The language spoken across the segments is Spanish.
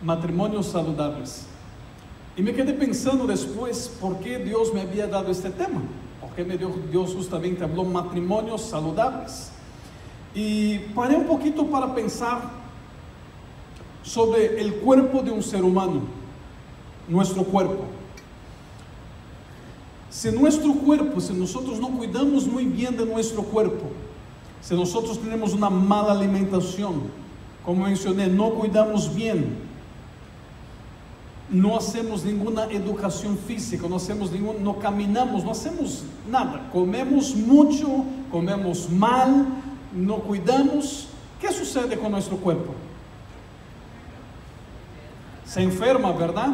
matrimonios saludables. Y me quedé pensando después, ¿por qué Dios me había dado este tema? ¿Por qué Dios justamente habló matrimonios saludables? Y paré un poquito para pensar sobre el cuerpo de un ser humano, nuestro cuerpo. Si nuestro cuerpo, si nosotros no cuidamos muy bien de nuestro cuerpo, si nosotros tenemos una mala alimentación, como mencioné, no cuidamos bien, no hacemos ninguna educación física, no caminamos, no hacemos nada, comemos mucho, comemos mal, no cuidamos, ¿qué sucede con nuestro cuerpo? Se enferma, ¿verdad?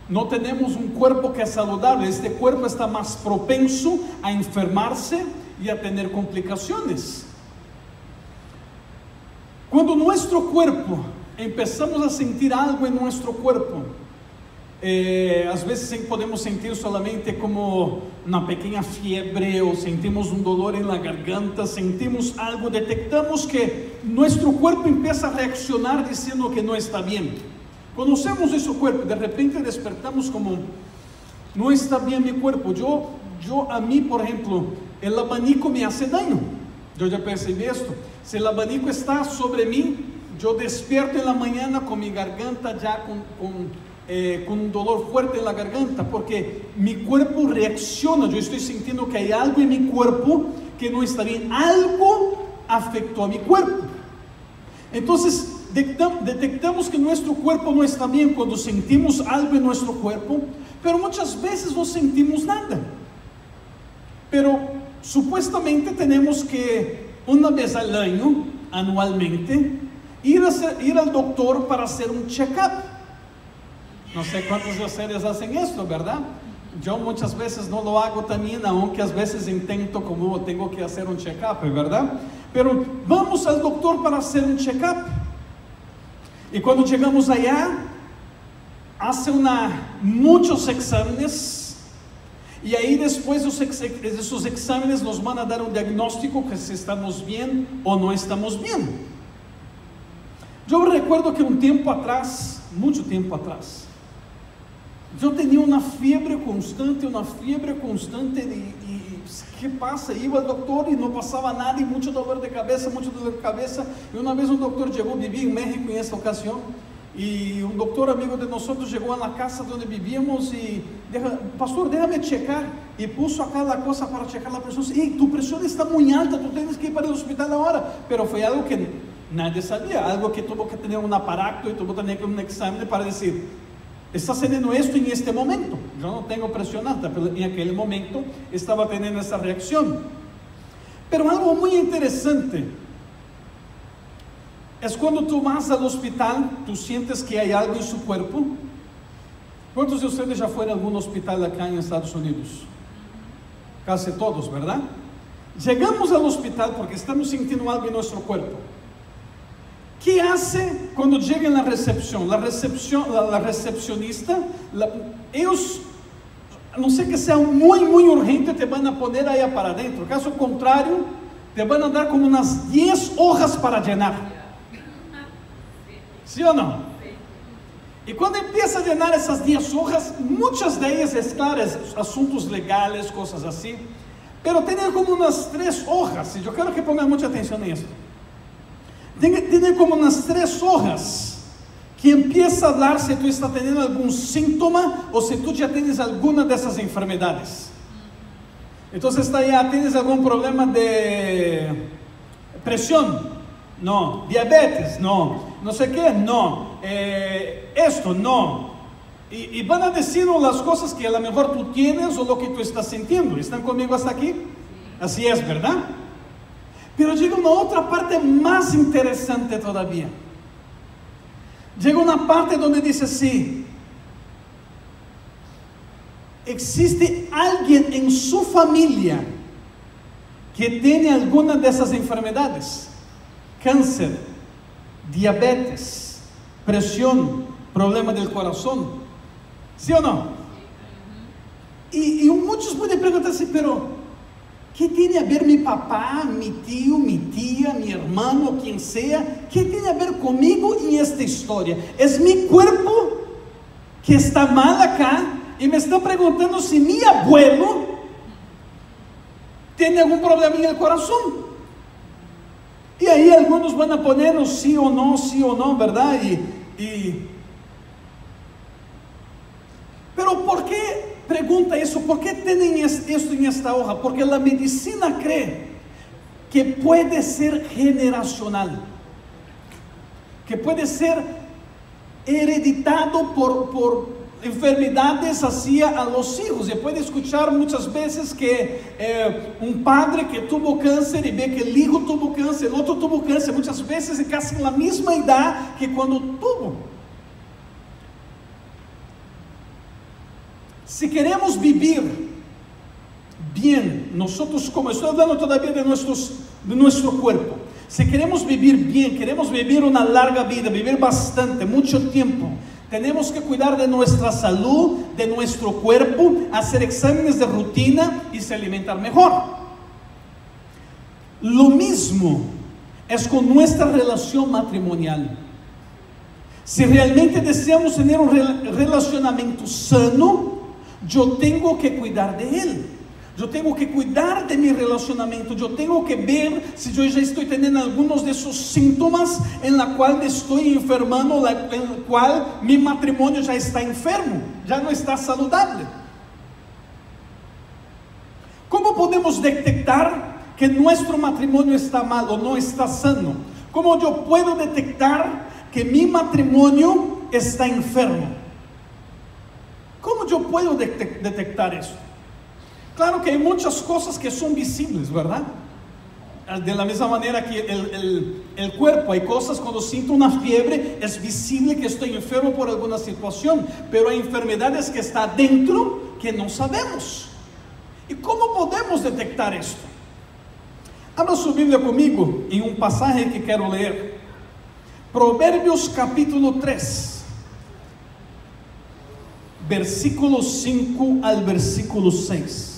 No tenemos un cuerpo que es saludable. Este cuerpo está más propenso a enfermarse y a tener complicaciones. Cuando nuestro cuerpo, empezamos a sentir algo en nuestro cuerpo, às vezes podemos sentir solamente como una pequeña fiebre, o sentimos un dolor en la garganta, sentimos algo, detectamos que nuestro cuerpo empieza a reaccionar diciendo que no está bien. Conocemos nuestro cuerpo, de repente despertamos como, no está bien mi cuerpo. A mí, por ejemplo, el abanico me hace daño. Yo ya percibí esto. Si el abanico está sobre mí, yo despierto en la mañana con mi garganta ya con un dolor fuerte en la garganta, porque mi cuerpo reacciona. Yo estoy sintiendo que hay algo en mi cuerpo que no está bien. Algo afectó a mi cuerpo. Entonces, detectamos que nuestro cuerpo no está bien cuando sentimos algo en nuestro cuerpo, pero muchas veces no sentimos nada. Pero supuestamente tenemos que una vez al año, anualmente, ir al doctor para hacer un check-up. No sé cuántos de ustedes hacen esto, ¿verdad? Yo muchas veces no lo hago también, aunque a veces intento, como tengo que hacer un check-up, ¿verdad? Pero vamos al doctor para hacer un check-up. Y cuando llegamos allá, hace muchos exámenes, y ahí después de esos exámenes nos van a dar un diagnóstico que si estamos bien o no estamos bien. Yo recuerdo que un tiempo atrás, mucho tiempo atrás, yo tenía una fiebre constante, y ¿qué pasa? Iba al doctor y no pasaba nada, y mucho dolor de cabeza, y una vez un doctor llegó, viví en México en esta ocasión, y un doctor amigo de nosotros llegó a la casa donde vivíamos y dijo: pastor, déjame checar, y puso acá la cosa para checar la presión. Y tu presión está muy alta, tú tienes que ir para el hospital ahora. Pero fue algo que nadie sabía, algo que tuvo que tener un aparato y tuvo que tener un examen para decir: está teniendo esto en este momento. Yo no tengo presión alta, pero en aquel momento estaba teniendo esa reacción. Pero algo muy interesante es cuando tú vas al hospital, tú sientes que hay algo en su cuerpo. ¿Cuántos de ustedes ya fueron a algún hospital acá en Estados Unidos? Casi todos, ¿verdad? Llegamos al hospital porque estamos sintiendo algo en nuestro cuerpo. ¿Qué hace cuando llega en la recepción? La recepcionista, ellos, a no ser que sea muy urgente, te van a poner allá para adentro. Caso contrario, te van a dar como unas 10 hojas para llenar. ¿Sí o no? Y cuando empieza a llenar esas 10 hojas, muchas de ellas es claro, asuntos legales, cosas así, pero tienen como unas 3 hojas, y yo quiero que pongan mucha atención en esto. Tiene como unas 3 hojas que empieza a hablar si tú estás teniendo algún síntoma o si tú ya tienes alguna de esas enfermedades. Entonces ya tienes algún problema de presión, no. Diabetes, no. No sé qué, no. Esto, no. Y van a decirnos las cosas que a lo mejor tú tienes o lo que tú estás sintiendo. ¿Están conmigo hasta aquí? Así es, ¿verdad? Pero llega una otra parte más interesante todavía. Llega una parte donde dice: sí, existe alguien en su familia que tiene alguna de esas enfermedades: cáncer, diabetes, presión, problema del corazón. ¿Sí o no? Y muchos pueden preguntarse: pero ¿Qué tiene a ver mi papá, mi tío, mi tía, mi hermano, quien sea? ¿Qué tiene a ver conmigo en esta historia? Es mi cuerpo que está mal acá y me está preguntando si mi abuelo tiene algún problema en el corazón. Y ahí algunos van a ponernos sí o no, ¿verdad? Pero ¿por qué? Pregunta eso, ¿por qué tienen esto en esta hoja? Porque la medicina cree que puede ser generacional, que puede ser hereditado por enfermedades hacia a los hijos. Y puede escuchar muchas veces que un padre que tuvo cáncer y ve que el hijo tuvo cáncer, el otro tuvo cáncer, muchas veces casi en la misma edad que cuando tuvo. Si queremos vivir bien, nosotros, como estoy hablando todavía de nuestro cuerpo, si queremos vivir bien, queremos vivir una larga vida, vivir bastante, mucho tiempo, tenemos que cuidar de nuestra salud, de nuestro cuerpo, hacer exámenes de rutina y se alimentar mejor. Lo mismo es con nuestra relación matrimonial. Si realmente deseamos tener un relacionamiento sano, yo tengo que cuidar de él. Yo tengo que cuidar de mi relacionamiento. Yo tengo que ver si yo ya estoy teniendo algunos de esos síntomas en la cual estoy enfermando, en la cual mi matrimonio ya está enfermo, ya no está saludable. ¿Cómo podemos detectar que nuestro matrimonio está mal o no está sano? ¿Cómo yo puedo detectar que mi matrimonio está enfermo? ¿Cómo yo puedo detectar eso? Claro que hay muchas cosas que son visibles, ¿verdad? De la misma manera que el cuerpo, hay cosas cuando siento una fiebre, es visible que estoy enfermo por alguna situación, pero hay enfermedades que están dentro que no sabemos. ¿Y cómo podemos detectar esto? Abra su Biblia conmigo en un pasaje que quiero leer. Proverbios capítulo 3. Versículo 5 al versículo 6.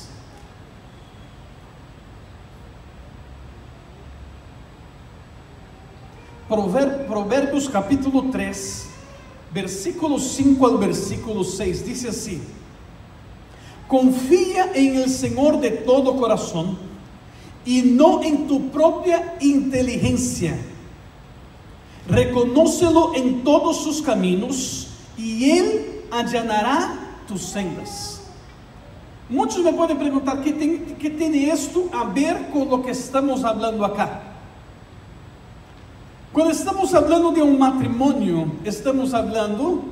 Proverbios capítulo 3, versículo 5 al versículo 6. Dice así: confía en el Señor de todo corazón y no en tu propia inteligencia. Reconócelo en todos sus caminos y Él allanará tus sendas. Muchos me pueden preguntar ¿qué tiene esto a ver con lo que estamos hablando acá? Cuando estamos hablando de un matrimonio, estamos hablando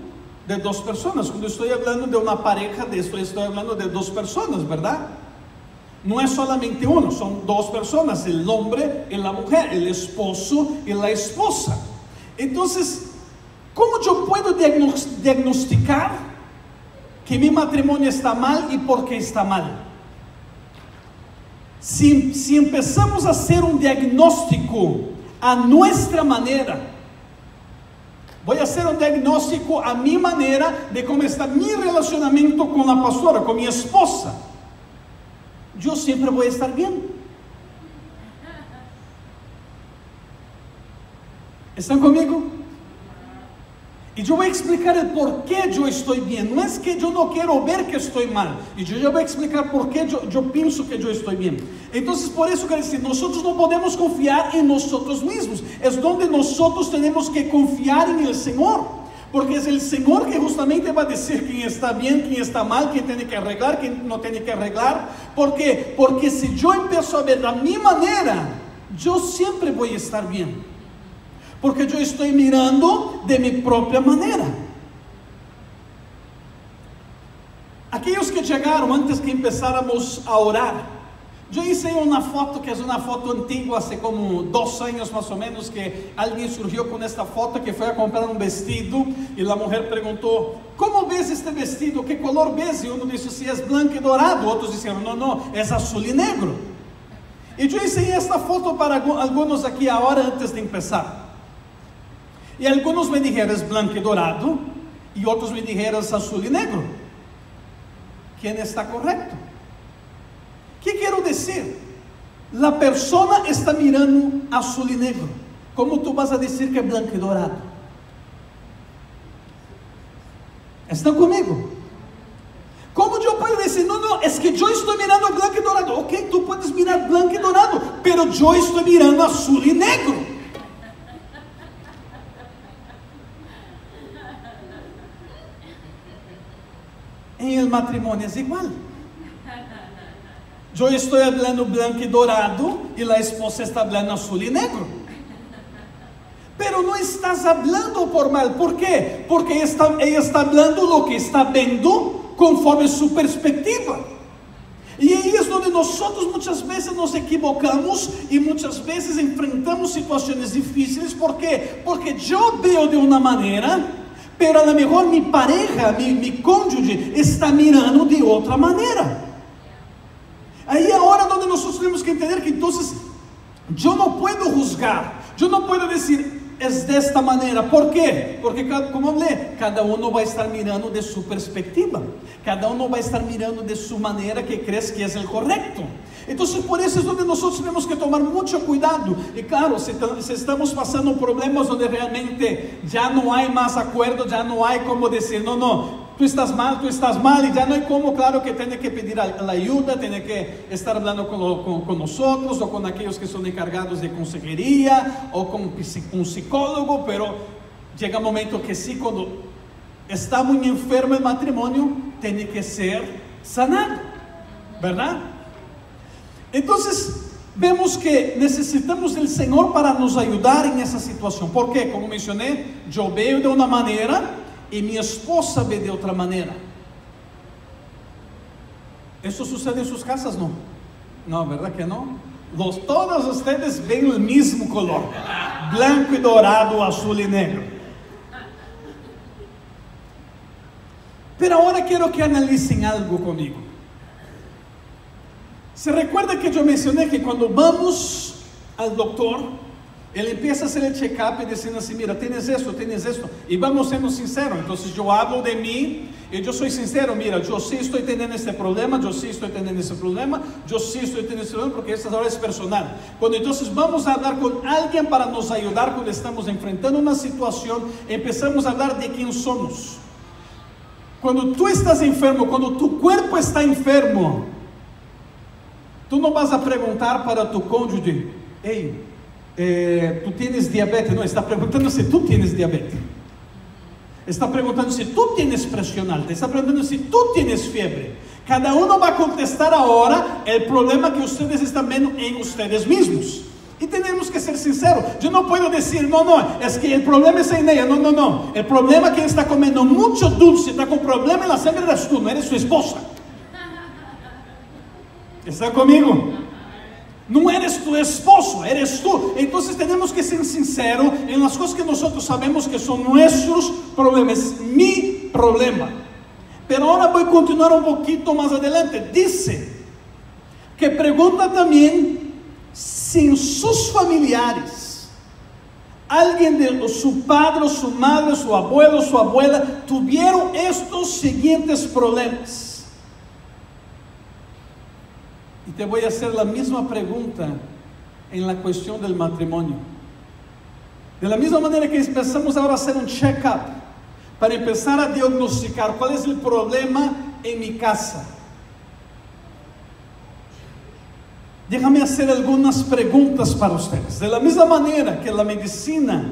de dos personas. Cuando estoy hablando de una pareja, estoy hablando de dos personas, ¿verdad? No es solamente uno, son dos personas, el hombre y la mujer, el esposo y la esposa. Entonces, ¿cómo yo puedo diagnosticar que mi matrimonio está mal y por qué está mal? Si empezamos a hacer un diagnóstico a nuestra manera, voy a hacer un diagnóstico a mi manera de cómo está mi relacionamiento con la pastora, con mi esposa, yo siempre voy a estar bien. ¿Están conmigo? Y yo voy a explicar el por qué yo estoy bien. No es que yo no quiero ver que estoy mal. Y yo ya voy a explicar por qué yo pienso que yo estoy bien. Entonces, por eso quiero decir, nosotros no podemos confiar en nosotros mismos. Es donde nosotros tenemos que confiar en el Señor. Porque es el Señor que justamente va a decir quién está bien, quién está mal, quién tiene que arreglar, quién no tiene que arreglar. ¿Por qué? Porque si yo empiezo a ver a mi manera, yo siempre voy a estar bien. Porque yo estoy mirando de mi propia manera. Aquellos que llegaron antes que empezáramos a orar, yo hice una foto que es una foto antigua, hace como 2 años más o menos, que alguien surgió con esta foto, que fue a comprar un vestido y la mujer preguntó: ¿cómo ves este vestido? ¿Qué color ves? Y uno dice: sí, es blanco y dorado. Otros dijeron: no, es azul y negro. Y yo hice esta foto para algunos aquí ahora antes de empezar. Y algunos me dijeron es blanco y dorado, y otros me dijeron es azul y negro. ¿Quién está correcto? ¿Qué quiero decir? La persona está mirando azul y negro. ¿Cómo tú vas a decir que es blanco y dorado? ¿Están conmigo? ¿Cómo yo puedo decir, no, no, es que yo estoy mirando blanco y dorado? Ok, tú puedes mirar blanco y dorado, pero yo estoy mirando azul y negro. En el matrimonio es igual. Yo estoy hablando blanco y dorado y la esposa está hablando azul y negro. Pero no estás hablando por mal. ¿Por qué? Porque ella está hablando lo que está viendo conforme su perspectiva. Y ahí es donde nosotros muchas veces nos equivocamos y muchas veces enfrentamos situaciones difíciles. ¿Por qué? Porque yo veo de una manera, pero a lo mejor mi pareja, mi cónyuge está mirando de otra manera. Ahí ahora donde nosotros tenemos que entender que entonces yo no puedo juzgar, yo no puedo decir es de esta manera. ¿Por qué? Porque como hablé, cada uno va a estar mirando de su perspectiva, cada uno va a estar mirando de su manera que crees que es el correcto. Entonces por eso es donde nosotros tenemos que tomar mucho cuidado. Y claro, si estamos pasando problemas donde realmente ya no hay más acuerdo, ya no hay como decir, no, no, tú estás mal y ya no hay como, claro que tiene que pedir la ayuda, tiene que estar hablando con nosotros o con aquellos que son encargados de consejería o con un psicólogo, pero llega un momento que sí, cuando está muy enfermo el matrimonio, tiene que ser sanado, ¿verdad? Entonces vemos que necesitamos del Señor para nos ayudar en esa situación. ¿Por qué? Como mencioné, yo veo de una manera y mi esposa ve de otra manera. ¿Eso sucede en sus casas? No. No, ¿verdad que no? Todos ustedes ven el mismo color, blanco y dorado, azul y negro. Pero ahora quiero que analicen algo conmigo. ¿Se recuerda que yo mencioné que cuando vamos al doctor, él empieza a hacer el check-up y diciendo así, mira, tienes esto, y vamos siendo sinceros? Entonces yo hablo de mí y yo soy sincero, mira, yo sí estoy teniendo este problema, yo sí estoy teniendo ese problema, yo sí estoy teniendo este problema, porque esta ahora es personal. Cuando entonces vamos a hablar con alguien para nos ayudar cuando estamos enfrentando una situación, empezamos a hablar de quién somos. Cuando tú estás enfermo, cuando tu cuerpo está enfermo, tú no vas a preguntar para tu cónyuge, hey, tú tienes diabetes. No, está preguntando si tú tienes diabetes, está preguntando si tú tienes presión alta, está preguntando si tú tienes fiebre. Cada uno va a contestar ahora el problema que ustedes están viendo en ustedes mismos. Y tenemos que ser sinceros. Yo no puedo decir, no, no, es que el problema es en ella. No, no, no, el problema es que está comiendo mucho dulce, está con problema en la sangre, eres tú, no eres su esposa. ¿Está conmigo? No eres tu esposo, eres tú. Entonces tenemos que ser sinceros en las cosas que nosotros sabemos que son nuestros problemas, es mi problema. Pero ahora voy a continuar un poquito más adelante. Dice que pregunta también si en sus familiares alguien de su padre, su madre, su abuelo, su abuela tuvieron estos siguientes problemas. Y te voy a hacer la misma pregunta en la cuestión del matrimonio. De la misma manera que empezamos ahora a hacer un check-up para empezar a diagnosticar cuál es el problema en mi casa. Déjame hacer algunas preguntas para ustedes. De la misma manera que la medicina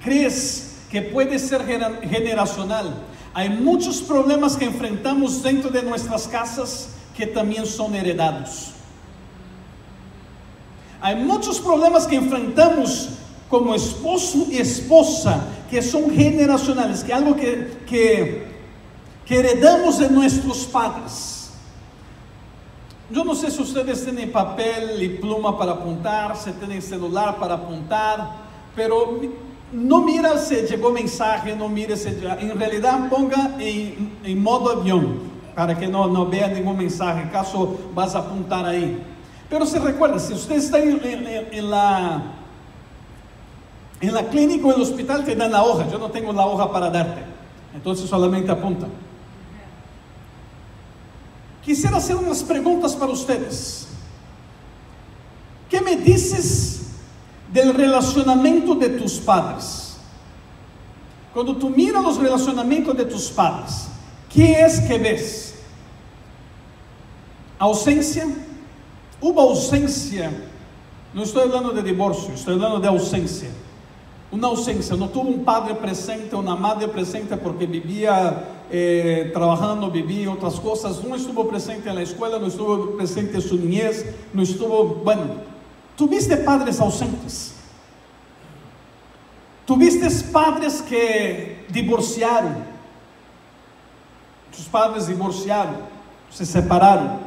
crees que puede ser generacional, hay muchos problemas que enfrentamos dentro de nuestras casas que también son heredados. Hay muchos problemas que enfrentamos como esposo y esposa que son generacionales, que algo que heredamos de nuestros padres. Yo no sé si ustedes tienen papel y pluma para apuntar, si tienen celular para apuntar, pero no mira si llegó mensaje, no mire si en realidad ponga en modo avión, para que no vea ningún mensaje, caso vas a apuntar ahí. Pero se recuerda, si usted está en la clínica o en el hospital, te dan la hoja. Yo no tengo la hoja para darte, entonces solamente apunta. Quisiera hacer unas preguntas para ustedes. ¿qué me dices del relacionamiento de tus padres? Cuando tú miras los relacionamientos de tus padres, ¿qué es que ves? ¿Ausencia? ¿Hubo ausencia? No estoy hablando de divorcio, estoy hablando de ausencia. Una ausencia, no tuvo un padre presente, una madre presente porque vivía trabajando, vivía otras cosas, no estuvo presente en la escuela, no estuvo presente en su niñez, no estuvo, bueno, tuviste padres ausentes, tuviste padres que divorciaron, tus padres divorciaron, se separaron,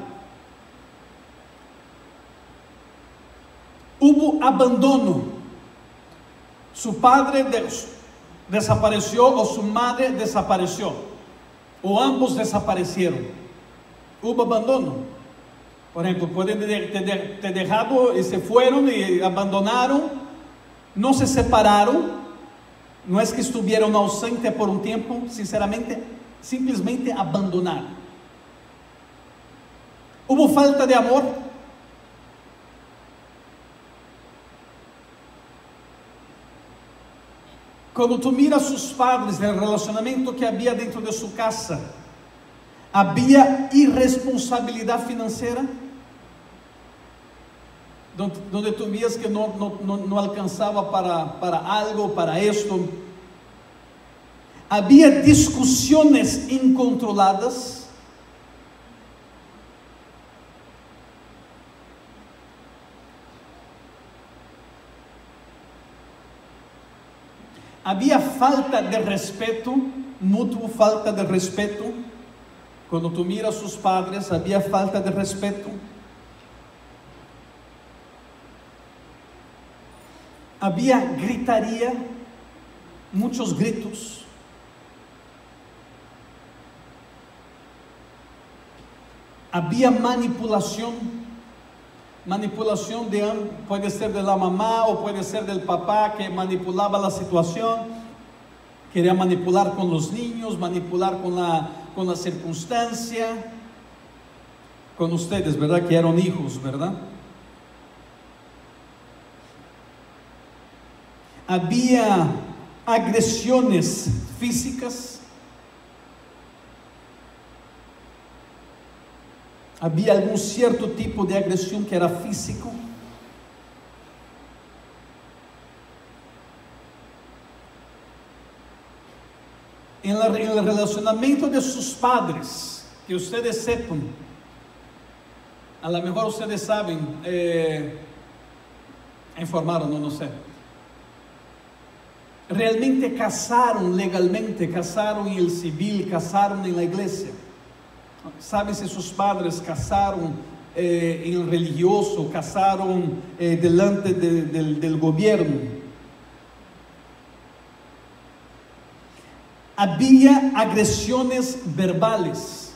hubo abandono, su padre desapareció o su madre desapareció, o ambos desaparecieron, hubo abandono. Por ejemplo, pueden te dejado y se fueron y abandonaron, no se separaron, no es que estuvieron ausentes por un tiempo, sinceramente, simplesmente abandonaron. Hubo falta de amor. Cuando tú miras a sus padres, el relacionamiento que había dentro de su casa, había irresponsabilidad financiera, donde tú veías que no alcanzaba para algo, para esto. Había discusiones incontroladas. Había falta de respeto, mutua falta de respeto. Cuando tú miras a sus padres, había falta de respeto. Había gritaría, muchos gritos. Había manipulación. Manipulación puede ser de la mamá o puede ser del papá que manipulaba la situación, quería manipular con los niños, manipular con la circunstancia, con ustedes, ¿verdad? Que eran hijos, ¿verdad? Había agresiones físicas. Había algún cierto tipo de agresión que era físico. En el relacionamiento de sus padres, que ustedes sepan, a lo mejor ustedes saben, informaron, no sé. Realmente casaron legalmente, casaron en el civil, casaron en la iglesia. ¿Sabe si sus padres casaron en el religioso, casaron delante del gobierno? Había agresiones verbales.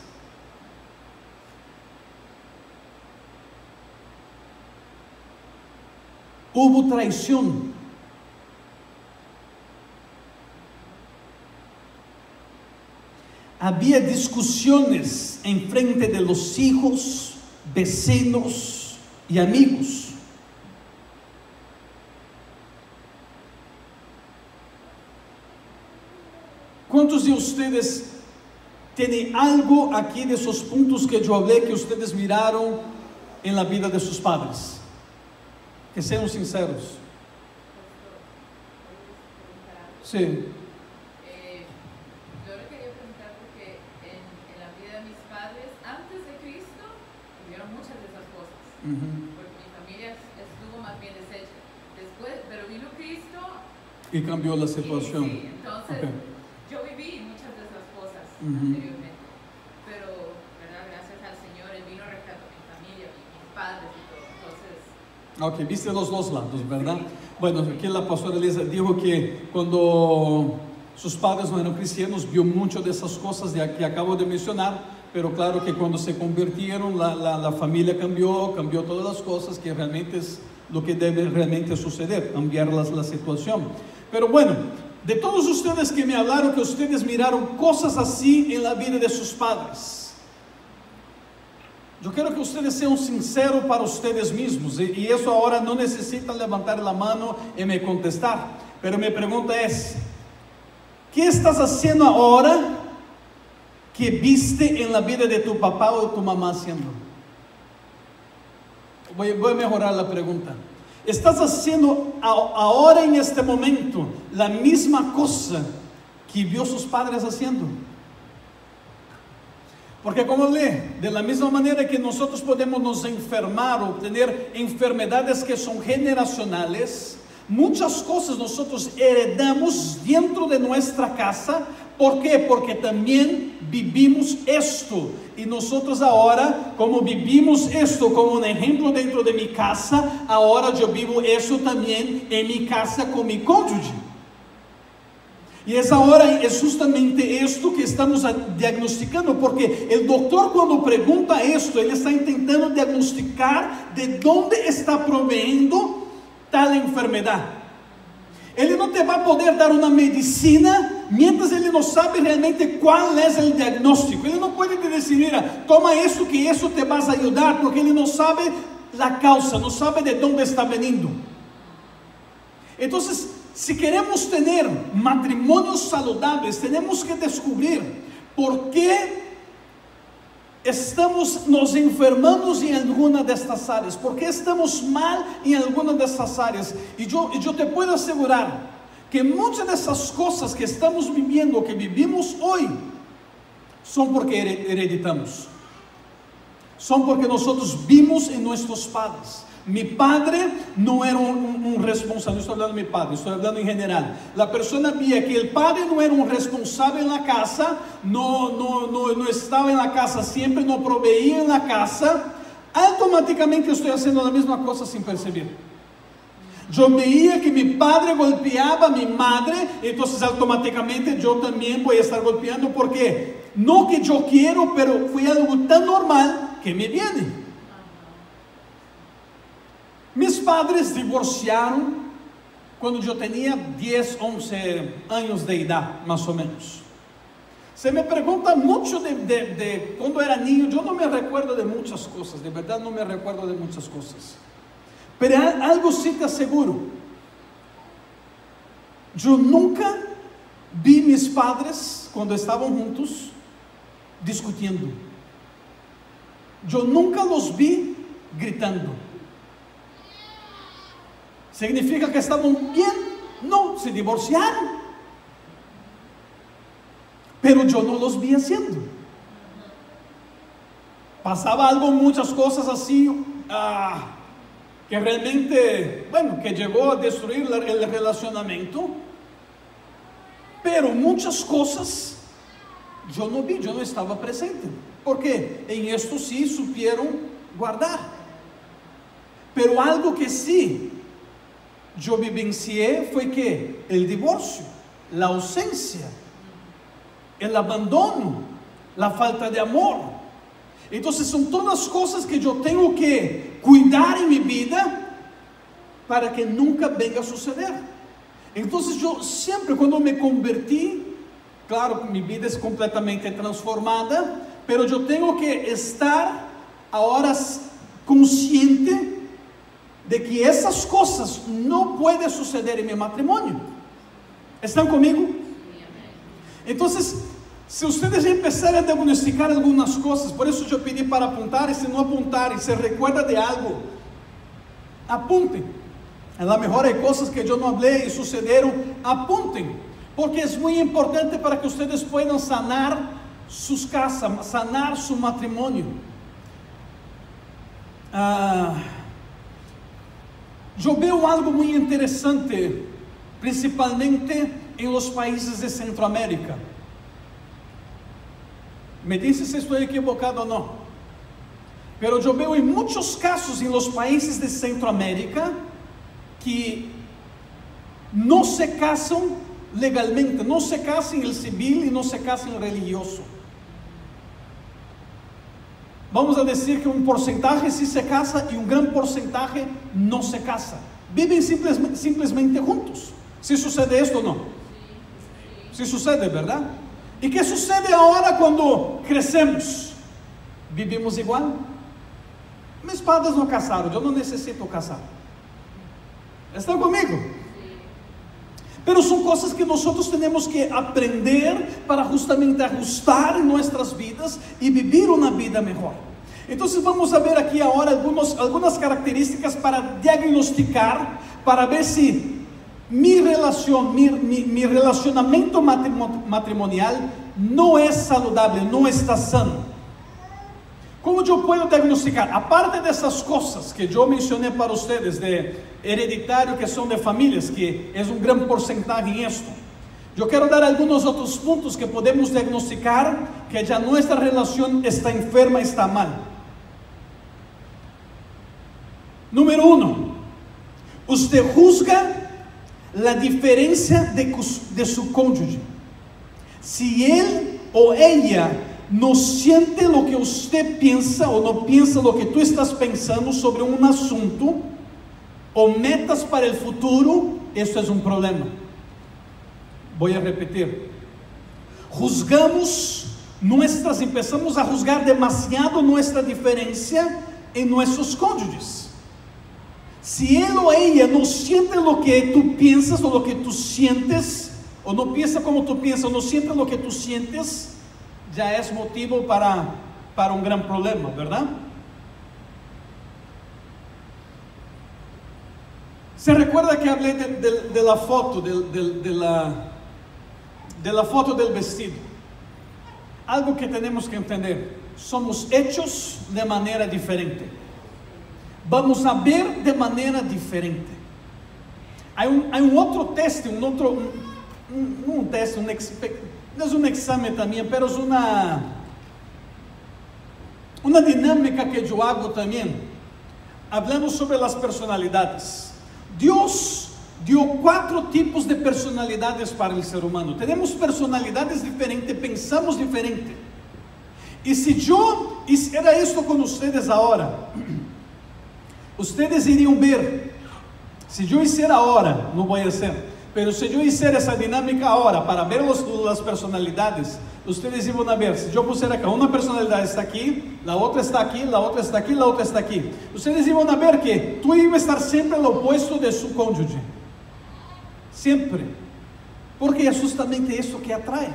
Hubo traición. Había discusiones en frente de los hijos, vecinos y amigos. ¿Cuántos de ustedes tienen algo aquí de esos puntos que yo hablé que ustedes miraron en la vida de sus padres? Que sean sinceros. Sí. Porque mi familia estuvo más bien deshecha después, pero vino Cristo y cambió la situación. Sí, entonces yo viví muchas de esas cosas anteriormente, pero ¿verdad? Gracias al Señor Él vino a rescatar mi familia, mis padres y todo. Entonces viste los dos lados, ¿verdad? Sí. Bueno, aquí la pastora Elisa dijo que cuando sus padres no eran cristianos vio mucho de esas cosas que acabo de mencionar. Pero claro que cuando se convirtieron, la familia cambió todas las cosas, que realmente es lo que debe realmente suceder, cambiar la situación. Pero bueno, de todos ustedes que me hablaron, que ustedes miraron cosas así en la vida de sus padres, Yo quiero que ustedes sean sinceros para ustedes mismos, y eso ahora no necesitan levantar la mano y me contestar, pero mi pregunta es: ¿qué estás haciendo ahora que viste en la vida de tu papá o tu mamá haciendo? Voy a mejorar la pregunta. ¿Estás haciendo ahora en este momento la misma cosa que vio sus padres haciendo? Porque como hablé, de la misma manera que nosotros podemos nos enfermar o tener enfermedades que son generacionales, muchas cosas nosotros heredamos dentro de nuestra casa. ¿Por qué? Porque también vivimos esto. Y nosotros ahora, como vivimos esto como un ejemplo dentro de mi casa, ahora yo vivo eso también en mi casa con mi cónyuge. Y es ahora, es justamente esto que estamos diagnosticando, porque el doctor, cuando pregunta esto, él está intentando diagnosticar de dónde está proveyendo tal enfermedad. Él no te va a poder dar una medicina mientras él no sabe realmente cuál es el diagnóstico. Él no puede decir: mira, toma esto que eso te va a ayudar, porque él no sabe la causa, no sabe de dónde está veniendo. Entonces, si queremos tener matrimonios saludables, tenemos que descubrir por qué nos enfermamos en alguna de estas áreas, por qué estamos mal en alguna de estas áreas. Y yo te puedo asegurar que muchas de esas cosas que estamos viviendo, que vivimos hoy, son porque hereditamos, son porque nosotros vimos en nuestros padres. Mi padre no era un responsable, no estoy hablando de mi padre, estoy hablando en general. La persona veía que el padre no era un responsable en la casa, no estaba en la casa siempre, no proveía en la casa. Automáticamente estoy haciendo la misma cosa sin percibir. Yo veía que mi padre golpeaba a mi madre, entonces automáticamente yo también voy a estar golpeando, porque no que yo quiero, pero fue algo tan normal que me viene. Mis padres divorciaron cuando yo tenía 10, 11 años de edad, más o menos. Se me pregunta mucho de cuando era niño. Yo no me recuerdo de muchas cosas, de verdad no me recuerdo de muchas cosas. Pero algo sí te aseguro: yo nunca vi mis padres, cuando estaban juntos, discutiendo. Yo nunca los vi gritando. ¿Significa que estaban bien? No, se divorciaron. Pero yo no los vi haciendo. Pasaba algo, muchas cosas así, que realmente, bueno, que llegó a destruir el relacionamiento. Pero muchas cosas yo no vi, yo no estaba presente. Porque en esto sí supieron guardar. Pero algo que sí yo vivencié fue que el divorcio, la ausencia, el abandono, la falta de amor. Entonces son todas cosas que yo tengo que cuidar en mi vida para que nunca venga a suceder. Entonces yo siempre, cuando me convertí, claro, mi vida es completamente transformada, pero yo tengo que estar ahora consciente de que esas cosas no pueden suceder en mi matrimonio. ¿Están conmigo? Entonces, si ustedes empezaran a diagnosticar algunas cosas, por eso yo pedí para apuntar, y si no apuntar y se recuerda de algo, apunten. A lo mejor hay cosas que yo no hablé y sucedieron, apunten, porque es muy importante para que ustedes puedan sanar sus casas, sanar su matrimonio. Yo veo algo muy interesante, principalmente en los países de Centroamérica. Me dice si estoy equivocado o no. Pero yo veo en muchos casos en los países de Centroamérica que no se casan legalmente, no se casan en el civil y no se casan en el religioso. Vamos a decir que un porcentaje sí se casa y un gran porcentaje no se casa. Viven simplemente juntos. ¿Sí sucede esto o no? Sí sucede, ¿verdad? ¿Y qué sucede ahora cuando crecemos? ¿Vivimos igual? Mis padres no casaron, yo no necesito casar. ¿Están conmigo? Pero son cosas que nosotros tenemos que aprender para justamente ajustar en nuestras vidas y vivir una vida mejor. Entonces vamos a ver aquí ahora algunas características para diagnosticar, para ver si mi relación, mi relacionamiento matrimonial no es saludable, no está sano. ¿Cómo yo puedo diagnosticar? Aparte de esas cosas que yo mencioné para ustedes, de hereditario, que son de familias, que es un gran porcentaje en esto, yo quiero dar algunos otros puntos que podemos diagnosticar que ya nuestra relación está enferma, está mal. Número 1, usted juzga la diferencia de su cónyuge. Si él o ella no siente lo que usted piensa o no piensa lo que tú estás pensando sobre un asunto o metas para el futuro, eso es un problema. Voy a repetir. Empezamos a juzgar demasiado nuestra diferencia en nuestros cónyuges. Si él o ella no siente lo que tú piensas o lo que tú sientes, o no piensa como tú piensas, o no siente lo que tú sientes, ya es motivo para un gran problema, ¿verdad? ¿Se recuerda que hablé de la foto, de la foto del vestido? Algo que tenemos que entender: somos hechos de manera diferente, vamos a ver de manera diferente. Hay un otro teste, no es un examen también, pero es una dinámica que yo hago también. Hablamos sobre las personalidades. Dios dio 4 tipos de personalidades para el ser humano. Tenemos personalidades diferentes, pensamos diferente. Y si yo hiciera esto con ustedes ahora, ustedes irían ver. Si yo hiciera ahora, no voy a hacer, pero si yo hiciera esa dinámica ahora para ver las personalidades, ustedes iban a ver. Si yo pusiera acá, una personalidad está aquí, la otra está aquí, la otra está aquí, la otra está aquí, ustedes iban a ver que tú ibas a estar siempre al opuesto de su cónyuge, siempre, porque es justamente eso que atrae,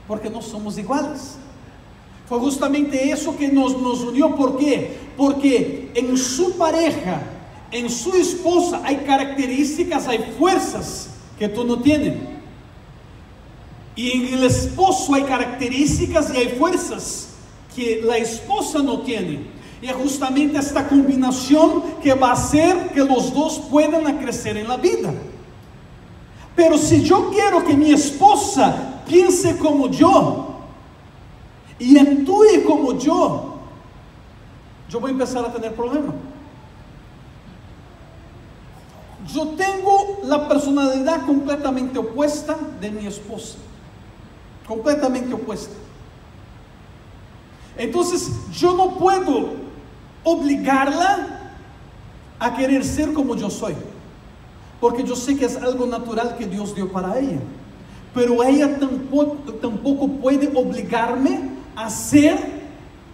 porque no somos iguales. Fue justamente eso que nos unió. ¿Por qué? Porque en su pareja, en su esposa, hay características, hay fuerzas que tú no tienes. Y en el esposo hay características y hay fuerzas que la esposa no tiene. Y es justamente esta combinación que va a hacer que los dos puedan crecer en la vida. Pero si yo quiero que mi esposa piense como yo y actúe como yo voy a empezar a tener problemas. Yo tengo la personalidad completamente opuesta de mi esposa, completamente opuesta. Entonces yo no puedo obligarla a querer ser como yo soy, porque yo sé que es algo natural que Dios dio para ella, pero ella tampoco puede obligarme a ser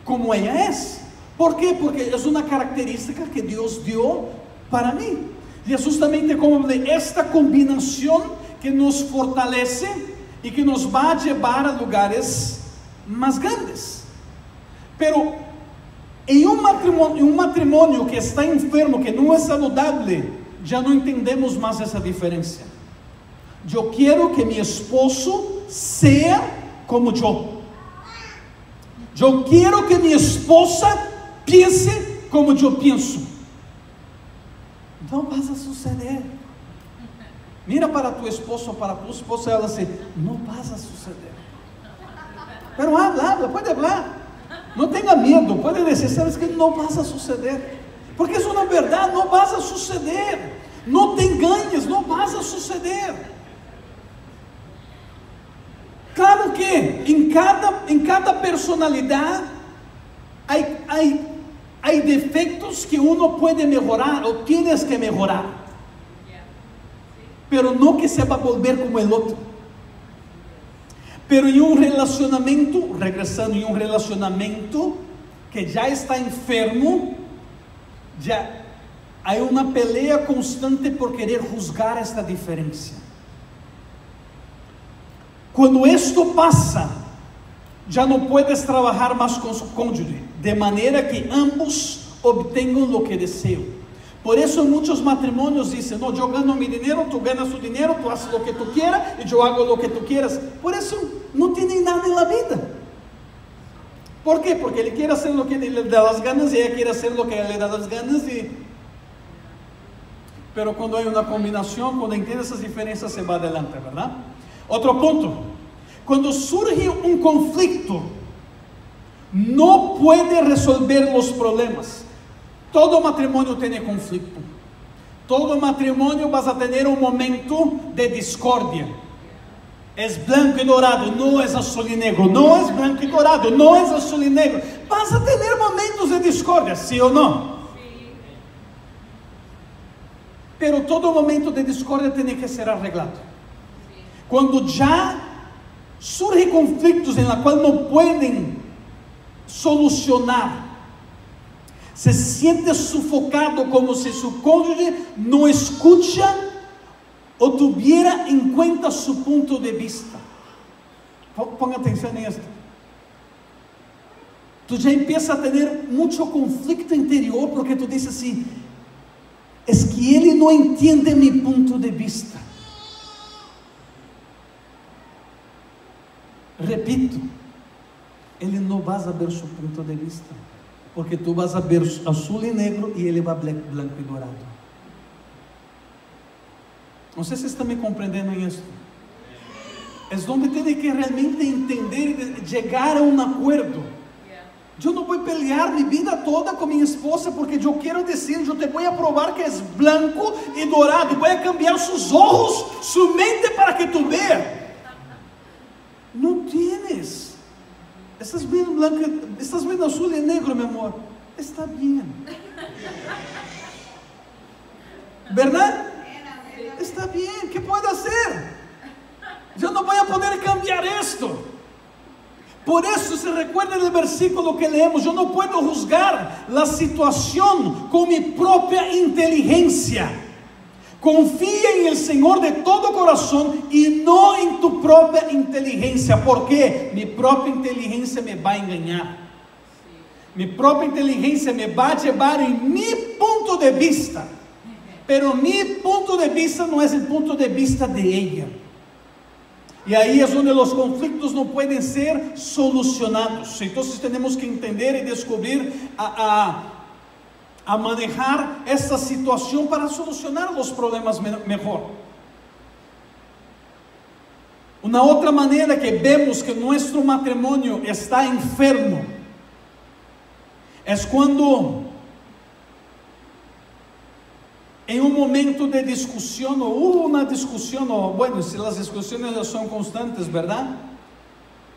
como ella es. ¿Por qué? Porque es una característica que Dios dio para mí. Y es justamente como de esta combinación que nos fortalece y que nos va a llevar a lugares más grandes. Pero en un matrimonio que está enfermo, que no es saludable, ya no entendemos más esa diferencia. Yo quiero que mi esposo sea como yo. Yo quiero que mi esposa piense como yo pienso. No va a suceder. Mira para tu esposo, para tu esposa, ela dice, no va a suceder. Pero habla, puede hablar. No tenga miedo, puede decir, sabes que no va a suceder. Porque es una verdad, no va a suceder. No te engañes, no va a suceder. Claro que en cada personalidad hay defectos que uno puede mejorar o tienes que mejorar, pero no que se va a volver como el otro. Pero en un relacionamiento, regresando, en un relacionamiento que ya está enfermo, ya hay una pelea constante por querer juzgar esta diferencia. Cuando esto pasa, ya no puedes trabajar más con su cónyuge, de manera que ambos obtengan lo que desean. Por eso en muchos matrimonios dicen: no, yo gano mi dinero, tú ganas tu dinero, tú haces lo que tú quieras y yo hago lo que tú quieras. Por eso no tienen nada en la vida. ¿Por qué? Porque él quiere hacer lo que le da las ganas y ella quiere hacer lo que le da las ganas. Pero cuando hay una combinación, cuando entiende esas diferencias, se va adelante, ¿verdad? Otro punto: cuando surge un conflicto, no puede resolver los problemas. Todo matrimonio tiene conflicto. Todo matrimonio vas a tener un momento de discordia. Es blanco y dorado, no es azul y negro. No es blanco y dorado, no es azul y negro. Vas a tener momentos de discordia, ¿sí o no? Sí. Pero todo momento de discordia tiene que ser arreglado. Sí. Cuando ya surgen conflictos en los cuales no pueden solucionar, se siente sufocado, como si su cónyuge no escucha o tuviera en cuenta su punto de vista. Ponga atención en esto. Tú ya empiezas a tener mucho conflicto interior porque tú dices así: es que él no entiende mi punto de vista. Repito, él no vas a ver su punto de vista, porque tú vas a ver azul y negro y él va a ver blanco y dorado. No sé si están me comprendiendo en esto. Es donde tiene que realmente entender y llegar a un acuerdo. Yo no voy a pelear mi vida toda con mi esposa porque yo quiero decir: yo te voy a probar que es blanco y dorado, y voy a cambiar sus ojos, su mente, para que tú veas. No tienes. Estás viendo blanco, estás viendo azul y negro, mi amor. Está bien, ¿verdad? Está bien. ¿Qué puedo hacer? Yo no voy a poder cambiar esto. Por eso se recuerda el versículo que leemos: yo no puedo juzgar la situación con mi propia inteligencia. Confía en el Señor de todo corazón y no en tu propia inteligencia. ¿Por qué? Mi propia inteligencia me va a engañar. Mi propia inteligencia me va a llevar en mi punto de vista. Pero mi punto de vista no es el punto de vista de ella. Y ahí es donde los conflictos no pueden ser solucionados. Entonces tenemos que entender y descubrir a manejar esta situación para solucionar los problemas mejor. Una otra manera que vemos que nuestro matrimonio está enfermo es cuando en un momento de discusión, o hubo una discusión, o bueno, si las discusiones ya son constantes, ¿verdad?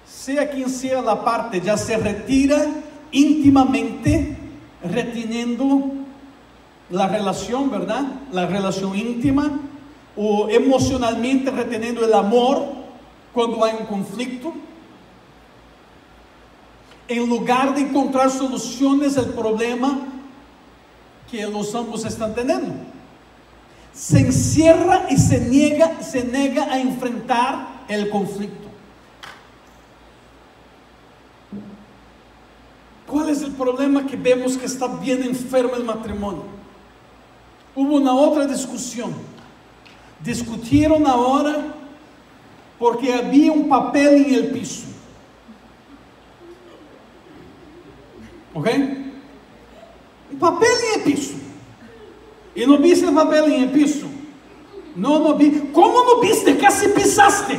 Sea quien sea la parte, ya se retira íntimamente, reteniendo la relación, ¿verdad? La relación íntima, o emocionalmente reteniendo el amor cuando hay un conflicto. En lugar de encontrar soluciones al problema que los ambos están teniendo, se encierra y se niega a enfrentar el conflicto. ¿Cuál es el problema que vemos que está bien enfermo el matrimonio? Hubo una otra discusión. Discutieron ahora porque había un papel en el piso. ¿Ok? Un papel en el piso. ¿Y no viste el papel en el piso? No vi. ¿Cómo no viste? Casi pisaste.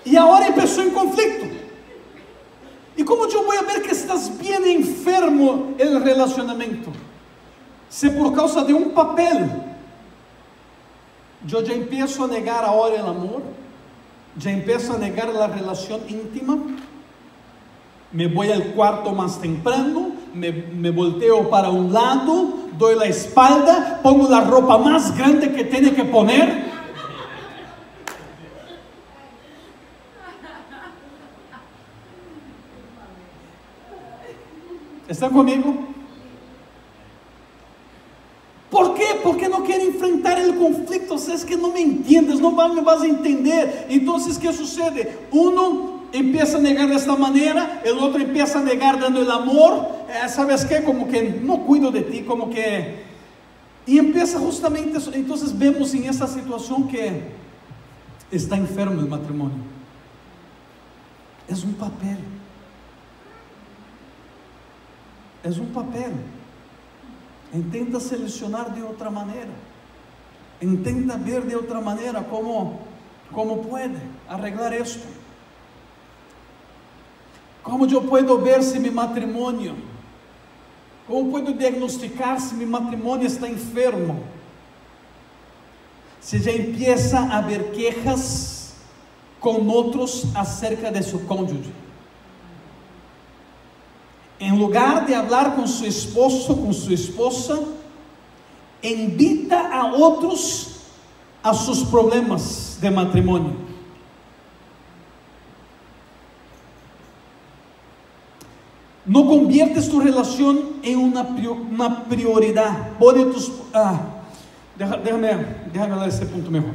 Y ahora empezó el conflicto. ¿Y cómo yo voy a ver que estás bien enfermo el relacionamiento? Si por causa de un papel yo ya empiezo a negar ahora el amor, ya empiezo a negar la relación íntima, me voy al cuarto más temprano, me volteo para un lado, doy la espalda, pongo la ropa más grande que tiene que poner. ¿Están conmigo? me vas a entender. Entonces, ¿qué sucede? Uno empieza a negar de esta manera, el otro empieza a negar dando el amor. ¿Sabes qué? Como que no cuido de ti, como que... Y empieza justamente eso. Entonces vemos en esta situación que está enfermo el matrimonio. Es un papel. Es un papel. Intenta seleccionar de otra manera. Intenta ver de otra manera cómo puede arreglar esto. ¿Cómo yo puedo ver si mi matrimonio, cómo puedo diagnosticar si mi matrimonio está enfermo? Si ya empieza a haber quejas con otros acerca de su cónyuge. En lugar de hablar con su esposo, con su esposa, invita a otros a sus problemas de matrimonio. No conviertes tu relación en una prioridad. Déjame dar ese punto mejor.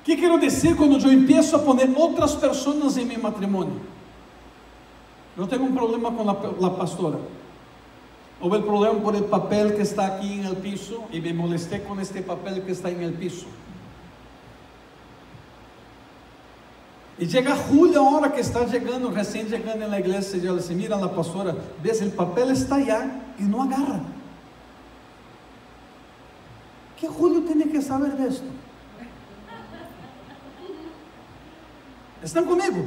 ¿Qué quiero decir cuando yo empiezo a poner otras personas en mi matrimonio? Yo tengo un problema con la pastora. Hubo el problema por el papel que está aquí en el piso y me molesté con este papel que está en el piso. Y llega Julio ahora que está llegando, recién llegando en la iglesia, y yo le dice: mira, la pastora, ves, el papel está allá y no agarra. ¿Qué Julio tiene que saber de esto? ¿Están conmigo?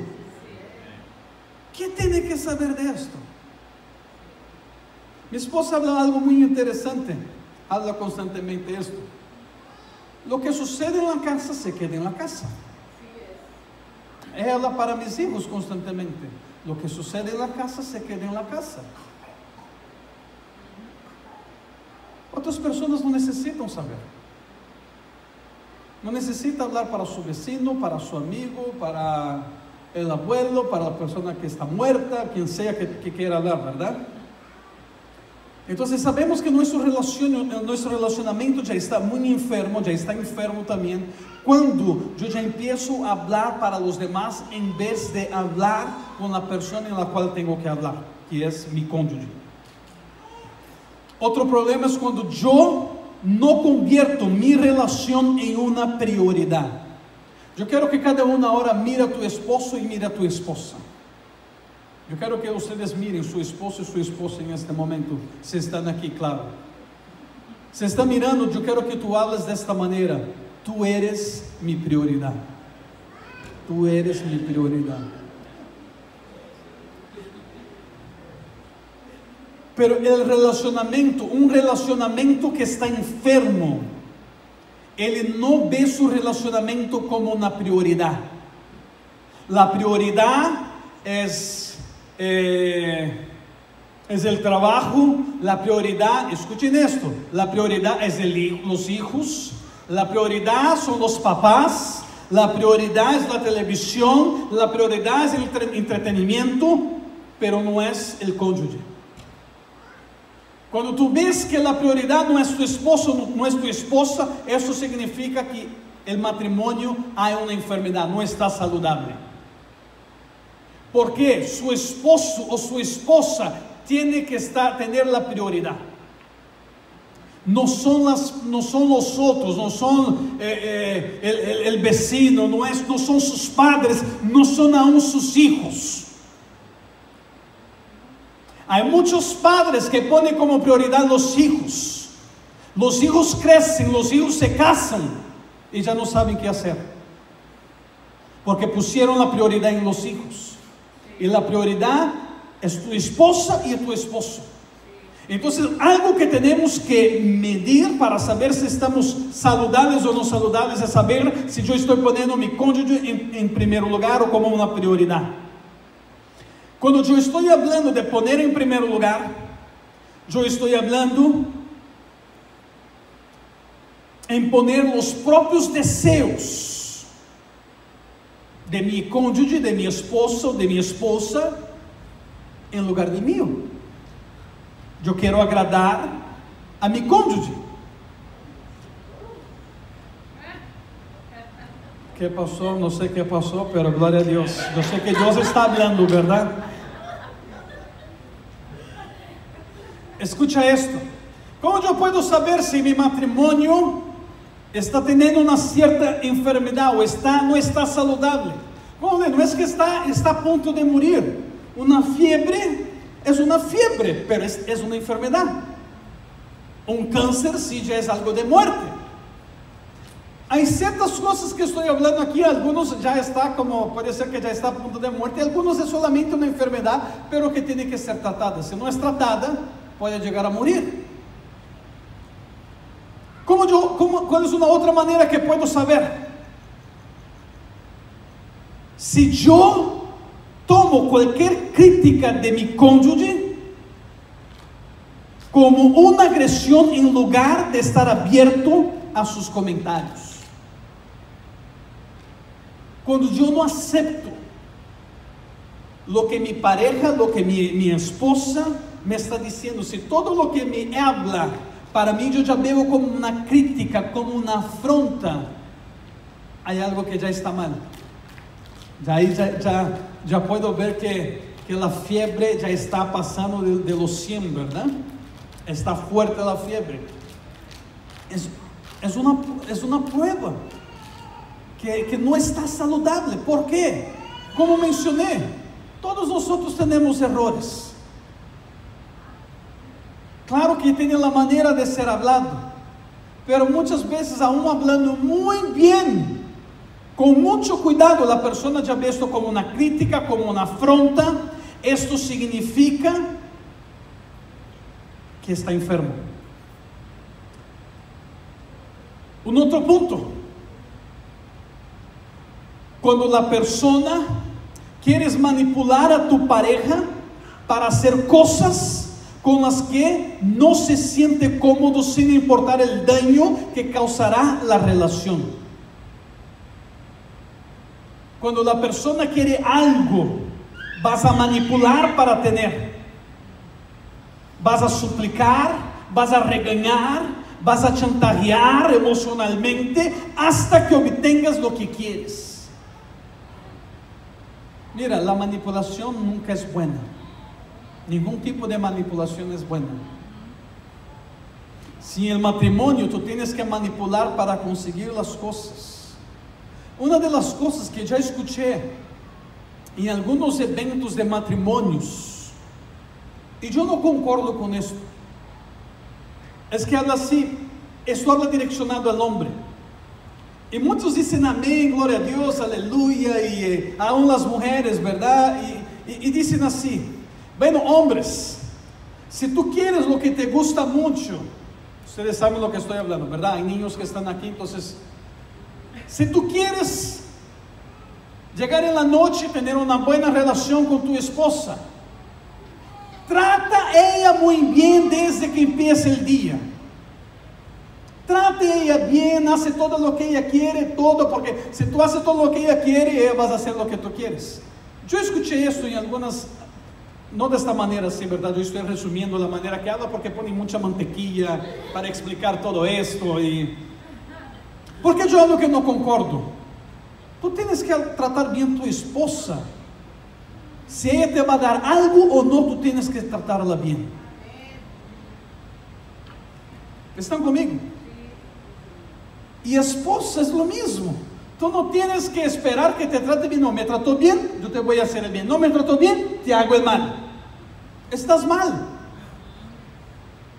¿Qué tiene que saber de esto? Mi esposa habla algo muy interesante. Habla constantemente esto. Lo que sucede en la casa se queda en la casa. Ella habla para mis hijos constantemente. Lo que sucede en la casa se queda en la casa. Otras personas no necesitan saber. No necesita hablar para su vecino, para su amigo, para el abuelo, para la persona que está muerta, quien sea que quiera hablar, ¿verdad? Entonces sabemos que nuestro relacionamiento ya está muy enfermo, ya está enfermo también, cuando yo ya empiezo a hablar para los demás en vez de hablar con la persona en la cual tengo que hablar, que es mi cónyuge. Otro problema es cuando yo no convierto mi relación en una prioridad. Yo quiero que cada uno ahora mire a tu esposo y mire a tu esposa. Yo quiero que ustedes miren su esposo y su esposa en este momento, si están aquí, claro. Si están mirando, yo quiero que tú hables de esta manera: tú eres mi prioridad. Tú eres mi prioridad. Pero el relacionamiento, un relacionamiento que está enfermo, él no ve su relacionamiento como una prioridad. La prioridad es el trabajo, la prioridad, escuchen esto, la prioridad es los hijos, la prioridad son los papás, la prioridad es la televisión, la prioridad es el entretenimiento, pero no es el cónyuge. Cuando tú ves que la prioridad no es tu esposo, no es tu esposa, eso significa que el matrimonio hay una enfermedad, no está saludable. Porque su esposo o su esposa tiene que tener la prioridad. No son los otros, no son el vecino, no son sus padres, no son aún sus hijos. Hay muchos padres que ponen como prioridad los hijos. Los hijos crecen, los hijos se casan y ya no saben qué hacer, porque pusieron la prioridad en los hijos. Y la prioridad es tu esposa y tu esposo. Entonces, algo que tenemos que medir para saber si estamos saludables o no saludables es saber si yo estoy poniendo mi cónyuge en primer lugar o como una prioridad. Cuando yo estoy hablando de poner en primer lugar, yo estoy hablando en poner los propios deseos de mi cónyuge, de mi esposo, de mi esposa, en lugar de mío. Yo quiero agradar a mi cónyuge. ¿Qué pasó? No sé qué pasó, pero gloria a Dios. Yo sé que Dios está hablando, ¿verdad? Escucha esto. ¿Cómo yo puedo saber si mi matrimonio está teniendo una cierta enfermedad o no está saludable? ¿Cómo? No es que está a punto de morir. Una fiebre es una fiebre, pero es una enfermedad. Un cáncer sí ya es algo de muerte. Hay ciertas cosas que estoy hablando aquí, algunos ya está como, puede ser que ya está a punto de muerte, algunos es solamente una enfermedad, pero que tiene que ser tratada. Si no es tratada, puede llegar a morir. ¿Cuál es una otra manera que puedo saber? Si yo tomo cualquier crítica de mi cónyuge como una agresión en lugar de estar abierto a sus comentarios. Cuando yo no acepto lo que mi pareja, lo que mi esposa me está diciendo, si todo lo que me habla, para mí yo ya veo como una crítica, como una afronta, hay algo que ya está mal. Ya puedo ver que la fiebre ya está pasando de los 100, ¿verdad? Está fuerte la fiebre. Es una prueba que no está saludable. ¿Por qué? Como mencioné, todos nosotros tenemos errores. Claro que tiene la manera de ser hablado, pero muchas veces aún hablando muy bien, con mucho cuidado, la persona ya ve esto como una crítica, como una afronta. Esto significa que está enfermo. Un otro punto: cuando la persona quieres manipular a tu pareja para hacer cosas con las que no se siente cómodo, sin importar el daño que causará la relación. Cuando la persona quiere algo, vas a manipular para tener. Vas a suplicar, vas a regañar, vas a chantajear emocionalmente hasta que obtengas lo que quieres. Mira, la manipulación nunca es buena. Ningún tipo de manipulación es buena. Si en el matrimonio tú tienes que manipular para conseguir las cosas, una de las cosas que ya escuché en algunos eventos de matrimonios, y yo no concordo con esto, es que habla así, esto habla direccionado al hombre. Y muchos dicen amén, gloria a Dios, aleluya, y aún las mujeres, ¿verdad? Y dicen así: bueno, hombres, si tú quieres lo que te gusta mucho, ustedes saben lo que estoy hablando, ¿verdad? Hay niños que están aquí, entonces, si tú quieres llegar en la noche y tener una buena relación con tu esposa, trata a ella muy bien desde que empiece el día. Trate a ella bien, hace todo lo que ella quiere, todo, porque si tú haces todo lo que ella quiere, ella vas a hacer lo que tú quieres. Yo escuché esto en algunas, no de esta manera, sí, ¿verdad? Yo estoy resumiendo la manera que habla porque pone mucha mantequilla para explicar todo esto. Porque yo hablo que no concordo. Tú tienes que tratar bien a tu esposa. Si ella te va a dar algo o no, tú tienes que tratarla bien. ¿Están conmigo? Y esposa es lo mismo. Tú no tienes que esperar que te trate bien. No, me trató bien, yo te voy a hacer el bien. No me trató bien, te hago el mal. Estás mal.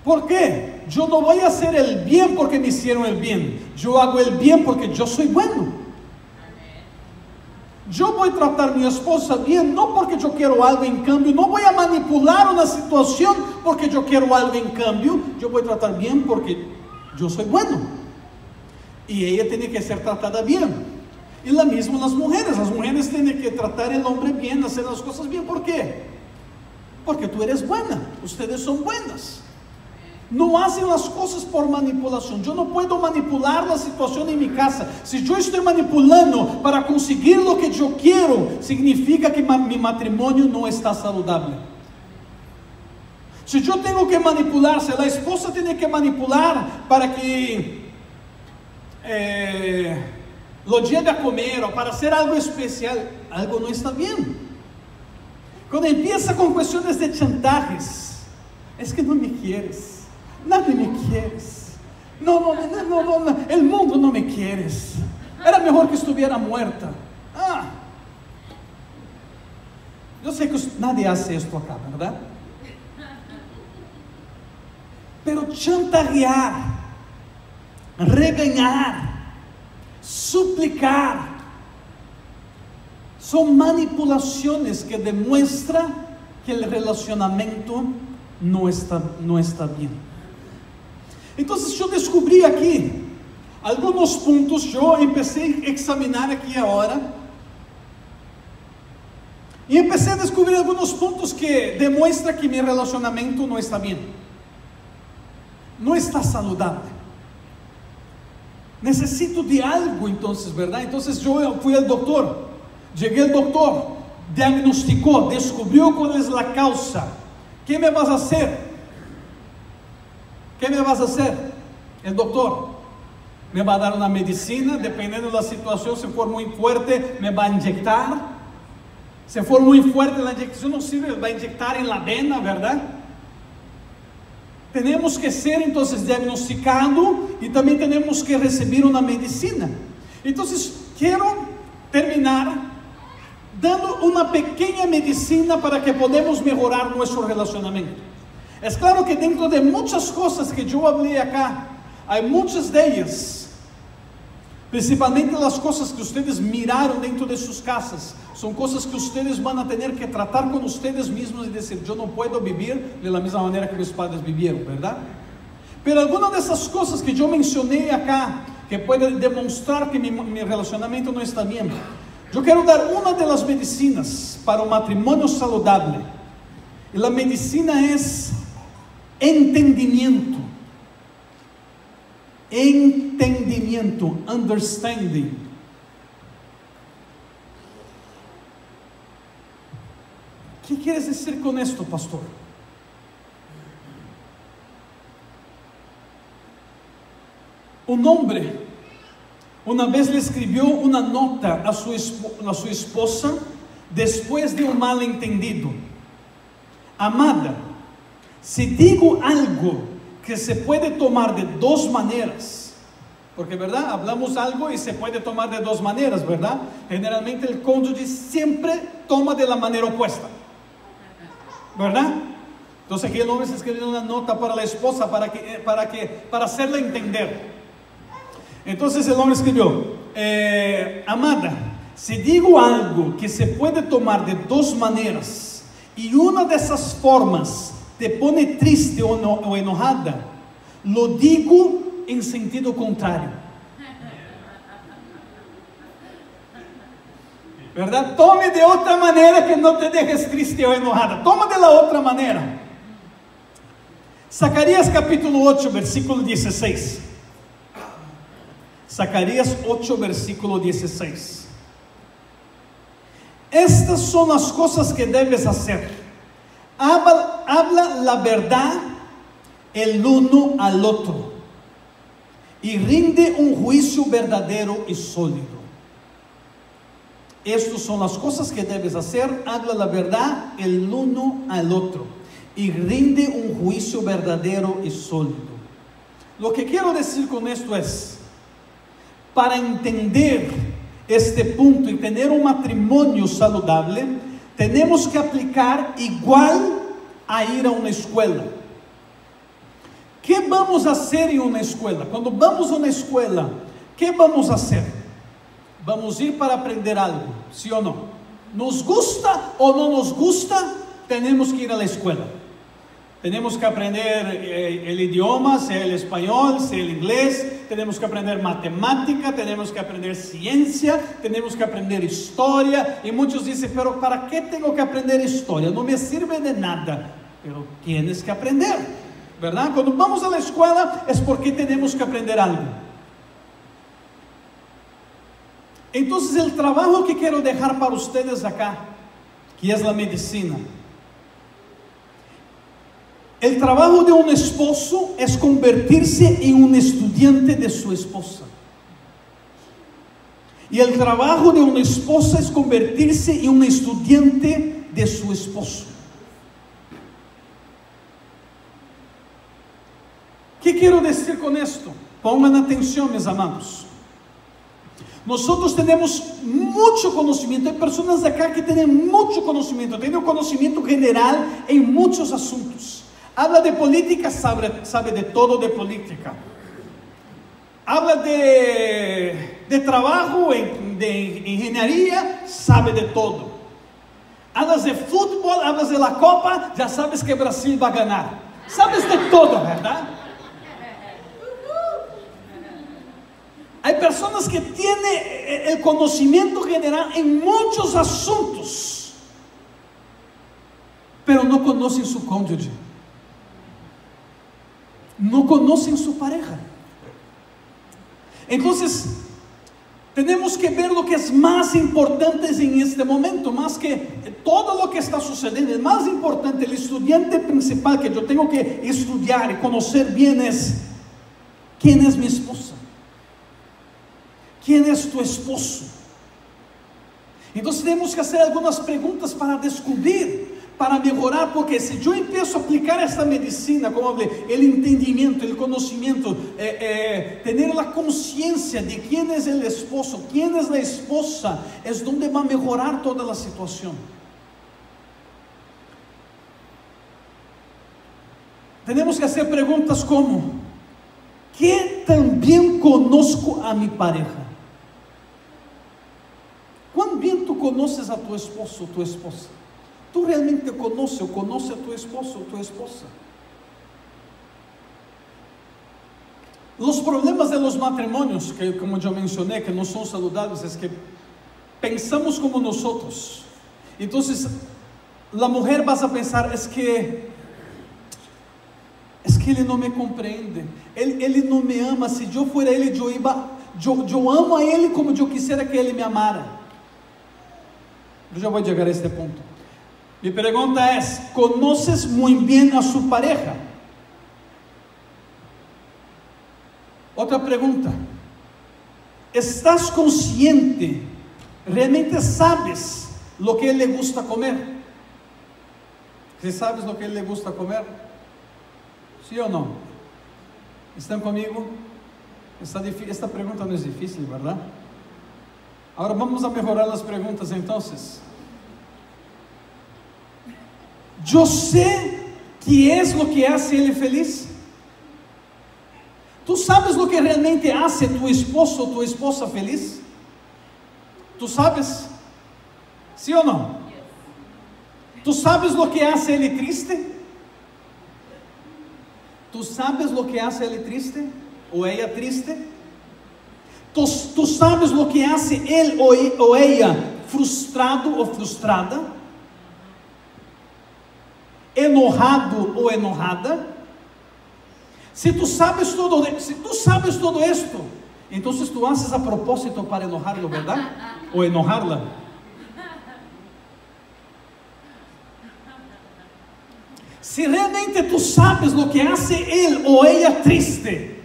¿Por qué? Yo no voy a hacer el bien porque me hicieron el bien. Yo hago el bien porque yo soy bueno. Yo voy a tratar a mi esposa bien, no porque yo quiero algo en cambio. No voy a manipular una situación porque yo quiero algo en cambio. Yo voy a tratar bien porque yo soy bueno. Y ella tiene que ser tratada bien. Y lo mismo las mujeres tienen que tratar al hombre bien, hacer las cosas bien. ¿Por qué? Porque tú eres buena, ustedes son buenas. No hacen las cosas por manipulación. Yo no puedo manipular la situación en mi casa. Si yo estoy manipulando para conseguir lo que yo quiero, significa que mi matrimonio no está saludable. Si yo tengo que manipular, si la esposa tiene que manipular para que lo lleve a comer o para hacer algo especial, algo no está bien. Cuando empieza con cuestiones de chantajes, es que no me quieres, nadie me quieres, no, el mundo no me quieres, era mejor que estuviera muerta. Yo sé que nadie hace esto acá, ¿verdad? Pero chantajear, regañar, suplicar, son manipulaciones que demuestran que el relacionamiento no está bien. Entonces yo descubrí aquí algunos puntos, yo empecé a examinar aquí ahora, y empecé a descubrir algunos puntos que demuestran que mi relacionamiento no está bien, no está saludable. Necesito de algo entonces, ¿verdad? Entonces yo fui al doctor, llegué al doctor, diagnosticó, descubrió cuál es la causa. ¿Qué me vas a hacer? ¿Qué me vas a hacer? El doctor me va a dar una medicina, dependiendo de la situación, si for muy fuerte, me va a inyectar. Si for muy fuerte, la inyección no sirve, va a inyectar en la vena, ¿verdad? Tenemos que ser entonces diagnosticado y también tenemos que recibir una medicina. Entonces quiero terminar dando una pequeña medicina para que podamos mejorar nuestro relacionamiento. Es claro que dentro de muchas cosas que yo hablé acá, hay muchas de ellas, principalmente las cosas que ustedes miraron dentro de sus casas, son cosas que ustedes van a tener que tratar con ustedes mismos y decir, yo no puedo vivir de la misma manera que mis padres vivieron, ¿verdad? Pero algunas de esas cosas que yo mencioné acá, que pueden demostrar que mi relacionamiento no está bien, yo quiero dar una de las medicinas para un matrimonio saludable, y la medicina es entendimiento. Entendimiento, understanding. ¿Qué quieres decir con esto, pastor? Un hombre una vez le escribió una nota a su esposa después de un malentendido. Amada, si digo algo que se puede tomar de dos maneras, porque verdad, hablamos algo y se puede tomar de dos maneras, verdad, generalmente el cónyuge siempre toma de la manera opuesta, verdad. Entonces aquí el hombre está escribiendo una nota para la esposa para hacerla entender. Entonces el hombre escribió, amada, si digo algo que se puede tomar de dos maneras y una de esas formas te pone triste o enojada, lo digo en sentido contrario. ¿Verdad? Tome de otra manera que no te dejes triste o enojada. Toma de la otra manera. Zacarías capítulo 8, versículo 16. Zacarías 8, versículo 16. Estas son las cosas que debes hacer. Habla la verdad el uno al otro y rinde un juicio verdadero y sólido. Estas son las cosas que debes hacer. Habla la verdad el uno al otro y rinde un juicio verdadero y sólido. Lo que quiero decir con esto es, para entender este punto y tener un matrimonio saludable, tenemos que aplicar igual a ir a una escuela. ¿Qué vamos a hacer en una escuela? Cuando vamos a una escuela, ¿qué vamos a hacer? Vamos a ir para aprender algo, ¿sí o no? ¿Nos gusta o no nos gusta? Tenemos que ir a la escuela. Tenemos que aprender el idioma, sea el español, sea el inglés. Tenemos que aprender matemática, tenemos que aprender ciencia, tenemos que aprender historia. Y muchos dicen, pero ¿para qué tengo que aprender historia? No me sirve de nada. Pero tienes que aprender, ¿verdad? Cuando vamos a la escuela es porque tenemos que aprender algo. Entonces el trabajo que quiero dejar para ustedes acá, que es la medicina. El trabajo de un esposo es convertirse en un estudiante de su esposa. Y el trabajo de una esposa es convertirse en una estudiante de su esposo. ¿Qué quiero decir con esto? Pongan atención, mis amados. Nosotros tenemos mucho conocimiento. Hay personas de acá que tienen mucho conocimiento, tienen un conocimiento general en muchos asuntos. Habla de política, sabe de todo de política. Habla de trabajo, de ingeniería, sabe de todo. Hablas de fútbol, hablas de la copa, ya sabes que Brasil va a ganar. Sabes de todo, ¿verdad? Hay personas que tienen el conocimiento general en muchos asuntos, pero no conocen su cónyuge, no conocen su pareja. Entonces, tenemos que ver lo que es más importante en este momento, más que todo lo que está sucediendo. Es más importante, el estudiante principal que yo tengo que estudiar y conocer bien es: ¿quién es mi esposa? ¿Quién es tu esposo? Entonces tenemos que hacer algunas preguntas para descubrir, para mejorar, porque si yo empiezo a aplicar esta medicina, como hablé, el entendimiento, el conocimiento, tener la conciencia de quién es el esposo, quién es la esposa, es donde va a mejorar toda la situación. Tenemos que hacer preguntas como: ¿qué tan bien conozco a mi pareja? ¿Cuán bien tú conoces a tu esposo o tu esposa? ¿Tú realmente conoces o conoces a tu esposo o tu esposa? Los problemas de los matrimonios, que como yo mencioné, que no son saludables, es que pensamos como nosotros. Entonces, la mujer vas a pensar: es que él no me comprende, él no me ama. Si yo fuera él, yo amo a él como yo quisiera que él me amara. Yo ya voy a llegar a este punto. Mi pregunta es: ¿conoces muy bien a su pareja? Otra pregunta: ¿estás consciente? ¿Realmente sabes lo que a él le gusta comer? ¿Sí sabes lo que a él le gusta comer? ¿Sí o no? ¿Están conmigo? Esta pregunta no es difícil, ¿verdad? Ahora vamos a mejorar las preguntas entonces. ¿Yo sé qué es lo que hace él feliz? ¿Tú sabes lo que realmente hace tu esposo o tu esposa feliz? ¿Tú sabes? ¿Sí o no? ¿Tú sabes lo que hace él triste? ¿Tú sabes lo que hace él triste o ella triste? ¿Tú sabes lo que hace él o ella frustrado o frustrada? ¿Enojado o enojada? Si tú sabes todo esto, entonces tú haces a propósito para enojarlo, ¿verdad? O enojarla. Si realmente tú sabes lo que hace él o ella triste,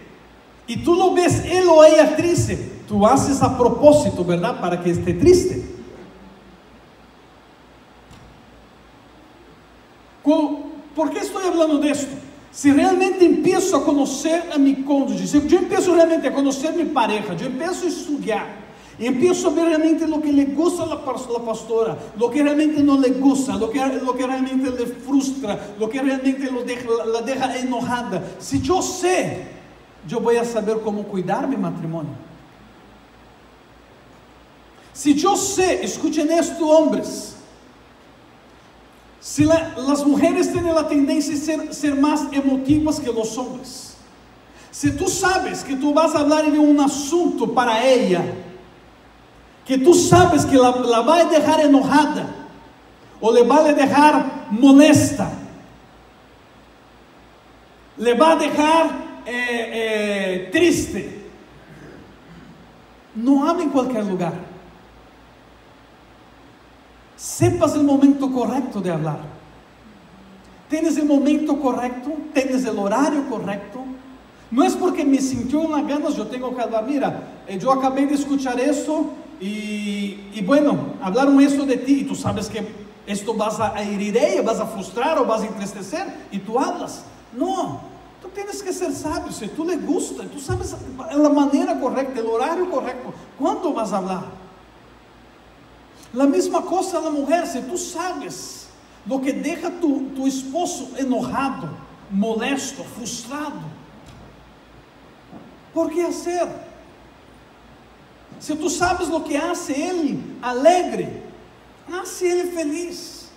y tú lo ves él o ella triste, tú haces a propósito, ¿verdad? Para que esté triste. ¿Por qué estoy hablando de esto? Si realmente empiezo a conocer a mi cónyuge, si yo empiezo realmente a conocer a mi pareja, yo empiezo a estudiar, y empiezo a ver realmente lo que le gusta a la pastora, lo que realmente no le gusta, lo que realmente le frustra, lo que realmente la deja enojada. Si yo sé, yo voy a saber cómo cuidar mi matrimonio. Si yo sé, escuchen esto, hombres, si las mujeres tienen la tendencia a ser más emotivas que los hombres, si tú sabes que tú vas a hablar de un asunto para ella, que tú sabes que la va a dejar enojada, o le va a dejar molesta, le va a dejar triste, no hable en cualquier lugar. Sepas el momento correcto de hablar. Tienes el momento correcto, tienes el horario correcto. No es porque me sintió en las ganas, yo tengo que hablar. Mira, yo acabé de escuchar eso y bueno, hablaron esto de ti, y tú sabes que esto vas a herir a ella, vas a frustrar o vas a entristecer, y tú hablas. No, tú tienes que ser sabio. Si tú le gusta, tú sabes la manera correcta, el horario correcto, cuándo vas a hablar. La misma cosa a la mujer. Si tú sabes lo que deja tu esposo enojado, molesto, frustrado, ¿por qué hacer? Si tú sabes lo que hace él alegre, hace él feliz.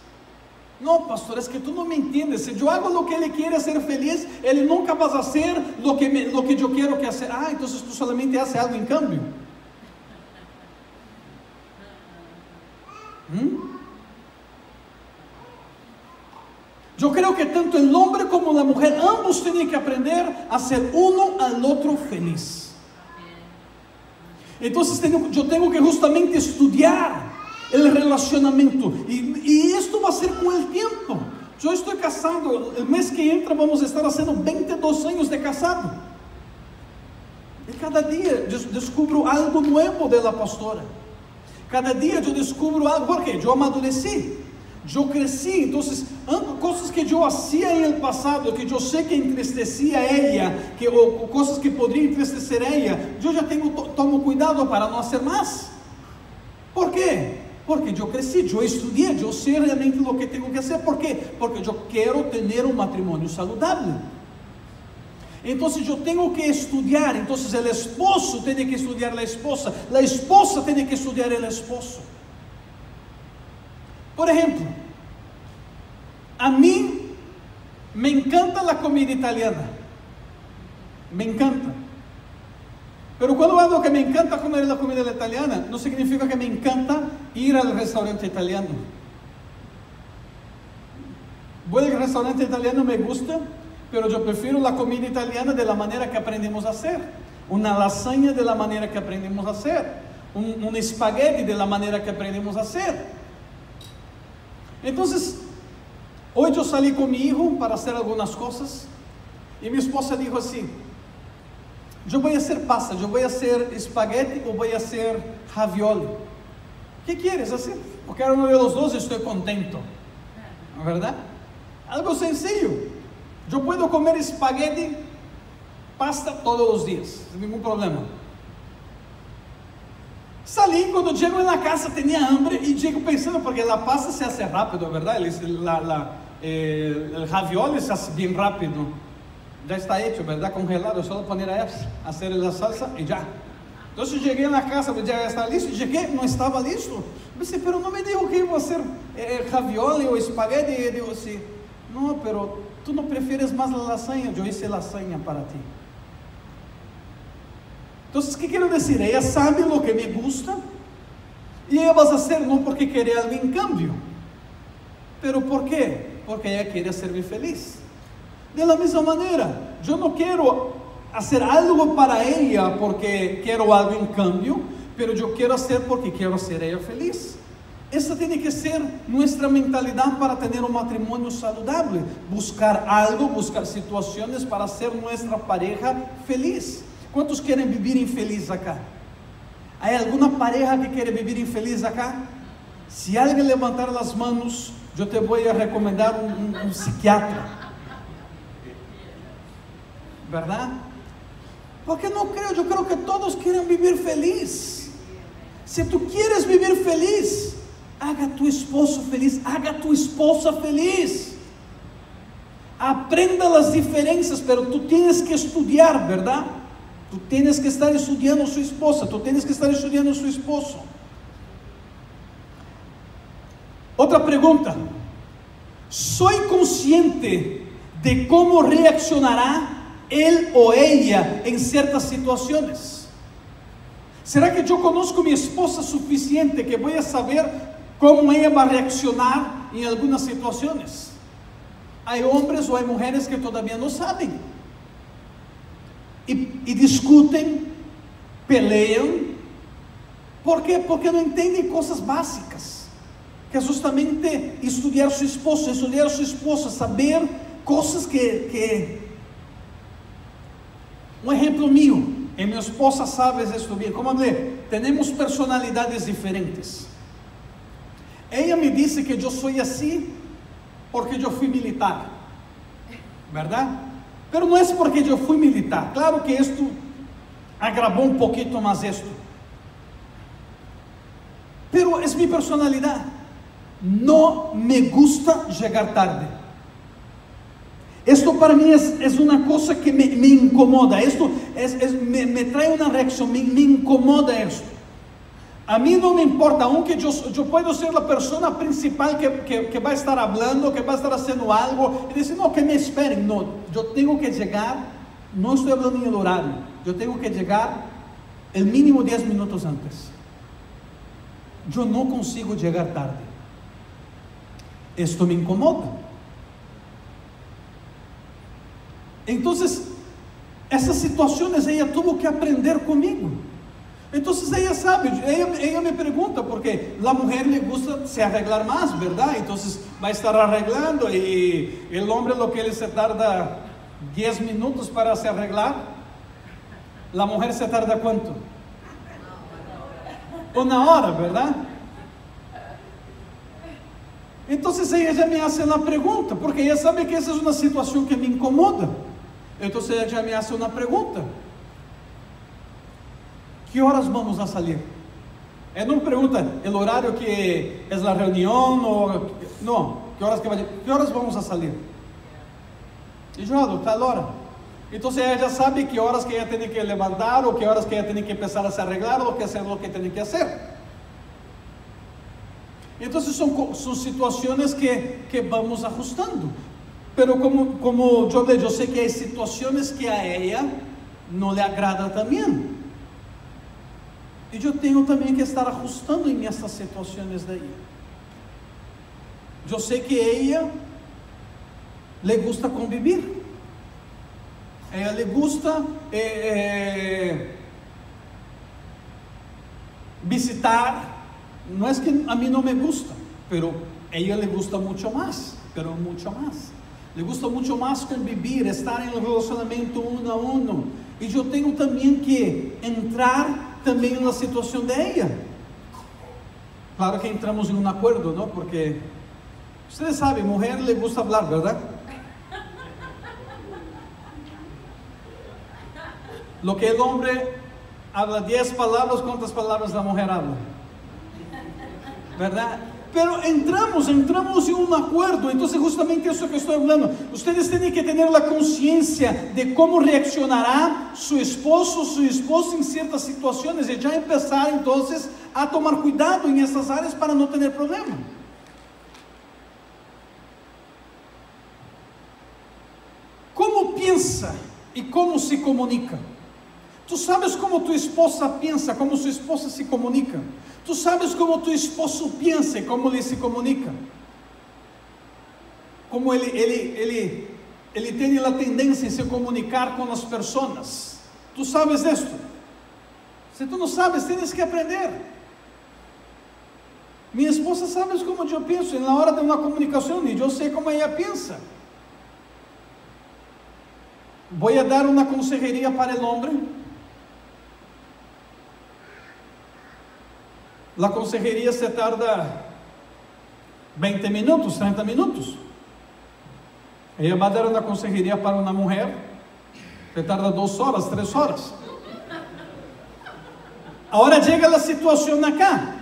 No, pastor, es que tú no me entiendes. Si yo hago lo que él quiere hacer feliz, él nunca va a hacer lo que yo quiero que hacer. Entonces tú solamente haces algo en cambio. Yo creo que tanto el hombre como la mujer, ambos tienen que aprender a ser uno al otro feliz. Entonces yo tengo que justamente estudiar el relacionamiento, y esto va a ser con el tiempo. Yo estoy casado, el mes que entra vamos a estar haciendo 22 años de casado, y cada día yo descubro algo nuevo de la pastora. Cada día yo descubro algo, porque yo amadurecí, yo crecí. Entonces cosas que yo hacía en el pasado, que yo sé que entristecía a ella, o cosas que podrían entristecer a ella, yo ya tomo cuidado para no hacer más. ¿Por qué? Porque yo crecí, yo estudié, yo sé realmente lo que tengo que hacer. ¿Por qué? Porque yo quiero tener un matrimonio saludable. Entonces yo tengo que estudiar. Entonces el esposo tiene que estudiar la esposa tiene que estudiar el esposo. Por ejemplo, a mí me encanta la comida italiana, me encanta. Pero cuando hablo que me encanta comer la comida italiana, no significa que me encanta ir al restaurante italiano. Bueno, el restaurante italiano me gusta, pero yo prefiero la comida italiana de la manera que aprendimos a hacer. Una lasaña de la manera que aprendimos a hacer. Un espagueti de la manera que aprendimos a hacer. Entonces, hoy yo salí con mi hijo para hacer algunas cosas, y mi esposa dijo así: yo voy a hacer pasta, yo voy a hacer espagueti o voy a hacer ravioli. ¿Qué quieres hacer? Porque ahora uno de los dos estoy contento, ¿verdad? Algo sencillo. Yo puedo comer espagueti, pasta todos los días, sin ningún problema. Salí, cuando llego en la casa tenía hambre, y llego pensando, porque la pasta se hace rápido, ¿verdad? El ravioli se hace bien rápido. Ya está hecho, ¿verdad? Congelado, solo poner a hacer la salsa y ya. Entonces llegué a la casa, ya estaba listo, y llegué, no estaba listo. Me dije, pero no me dijo que iba a hacer ravioli o espagueti. Y digo así, no, pero tú no prefieres más la lasaña, yo hice lasaña para ti. Entonces, ¿qué quiero decir? Ella sabe lo que me gusta, y ella va a hacer no porque quiere algo en cambio. ¿Pero por qué? Porque ella quiere hacerme feliz. De la misma manera, yo no quiero hacer algo para ella porque quiero algo en cambio, pero yo quiero hacer porque quiero hacer ella feliz. Esa tiene que ser nuestra mentalidad para tener un matrimonio saludable. Buscar algo, buscar situaciones para hacer nuestra pareja feliz. ¿Cuántos quieren vivir infeliz acá? ¿Hay alguna pareja que quiere vivir infeliz acá? Si alguien levantar las manos, yo te voy a recomendar un psiquiatra, ¿verdad? Porque no creo, yo creo que todos quieren vivir feliz. Si tú quieres vivir feliz, haga a tu esposo feliz, haga a tu esposa feliz. Aprenda las diferencias, pero tú tienes que estudiar, ¿verdad? Tú tienes que estar estudiando a su esposa, tú tienes que estar estudiando a su esposo. Otra pregunta: ¿soy consciente de cómo reaccionará él o ella en ciertas situaciones? ¿Será que yo conozco a mi esposa suficiente que voy a saber cómo ella va a reaccionar en algunas situaciones? Hay hombres o hay mujeres que todavía no saben, y discuten, pelean. ¿Por qué? Porque no entienden cosas básicas, que es justamente estudiar a su esposa, saber cosas que un ejemplo mío, y mi esposa sabe esto bien. Como hablé, tenemos personalidades diferentes. Ella me dice que yo soy así porque yo fui militar, ¿verdad? Pero no es porque yo fui militar. Claro que esto agravó un poquito más esto, pero es mi personalidad. No me gusta llegar tarde. Esto para mí es una cosa que me incomoda. Esto me trae una reacción, me incomoda esto. A mí no me importa, aunque yo puedo ser la persona principal que va a estar hablando, que va a estar haciendo algo, y decir, no, que me esperen. No, yo tengo que llegar, no estoy hablando en el horario, yo tengo que llegar el mínimo 10 minutos antes. Yo no consigo llegar tarde. Esto me incomoda. Entonces, esas situaciones ella tuvo que aprender conmigo. Entonces ella sabe, ella me pregunta, porque la mujer le gusta se arreglar más, ¿verdad? Entonces va a estar arreglando, y el hombre lo que él se tarda 10 minutos para se arreglar. La mujer se tarda ¿cuánto? Una hora, ¿verdad? Entonces ella ya me hace la pregunta, porque ella sabe que esa es una situación que me incomoda. Entonces ella ya me hace una pregunta: ¿qué horas vamos a salir? Ella no me pregunta el horario que es la reunión, o no, ¿qué horas vamos a salir? Y yo hablo, tal hora. Entonces ella ya sabe qué horas que ella tiene que levantar, o qué horas que ella tiene que empezar a se arreglar, o que hacer lo que tiene que hacer. Entonces son situaciones que vamos ajustando. Pero como yo sé que hay situaciones que a ella no le agrada también. Y yo tengo también que estar ajustando en estas situaciones de ella. Yo sé que a ella le gusta convivir. A ella le gusta visitar. No es que a mí no me gusta, pero a ella le gusta mucho más, pero mucho más. Le gusta mucho más convivir, estar en el relacionamiento uno a uno. Y yo tengo también que entrar también en la situación de ella. Claro que entramos en un acuerdo, ¿no? Porque ustedes saben, mujer le gusta hablar, ¿verdad? Lo que el hombre habla 10 palabras, ¿cuántas palabras la mujer habla? ¿Verdad? Pero entramos en un acuerdo. Entonces justamente eso que estoy hablando, ustedes tienen que tener la conciencia de cómo reaccionará su esposa en ciertas situaciones, y ya empezar entonces a tomar cuidado en estas áreas para no tener problema. ¿Cómo piensa y cómo se comunica? Tú sabes cómo tu esposa piensa, cómo su esposa se comunica. Tú sabes cómo tu esposo piensa, cómo él se comunica. Cómo él tiene la tendencia a se comunicar con las personas. Tú sabes esto. Si tú no sabes, tienes que aprender. Mi esposa sabe cómo yo pienso en la hora de una comunicación, y yo sé cómo ella piensa. Voy a dar una consejería para el hombre. La consejería se tarda 20 minutos, 30 minutos. Ella va a dar una consejería para una mujer, se tarda 2 horas, 3 horas. Ahora llega la situación acá.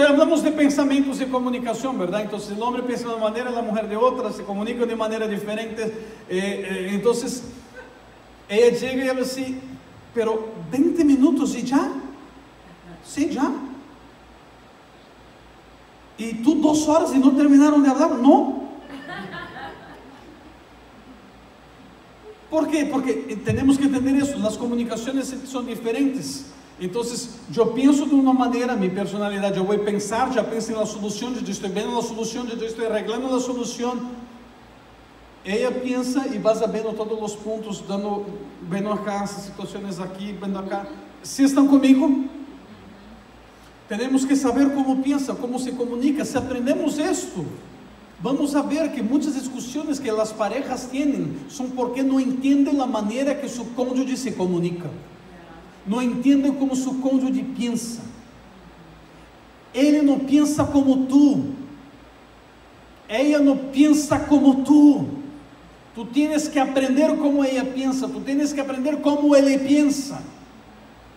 Hablamos de pensamientos y comunicación, ¿verdad? Entonces el hombre piensa de una manera, la mujer de otra, se comunica de manera diferente. Entonces ella llega y habla así, pero 20 minutos y ya. Sí, ya. ¿Y tú 2 horas y no terminaron de hablar? No. ¿Por qué? Porque tenemos que entender eso. Las comunicaciones son diferentes. Entonces yo pienso de una manera, mi personalidad, yo voy a pensar, ya pienso en la solución, yo estoy viendo la solución, yo estoy arreglando la solución. Ella piensa y vas a ver todos los puntos, viendo acá, esas situaciones aquí, viendo acá. ¿Sí están conmigo? Tenemos que saber cómo piensa, cómo se comunica. Si aprendemos esto, vamos a ver que muchas discusiones que las parejas tienen son porque no entienden la manera que su cónyuge se comunica. não entende como seu cônjuge pensa. Ele não pensa como tu. Ella não pensa como tu. Tu tienes que aprender como ella pensa. Tu tienes que aprender como ele pensa.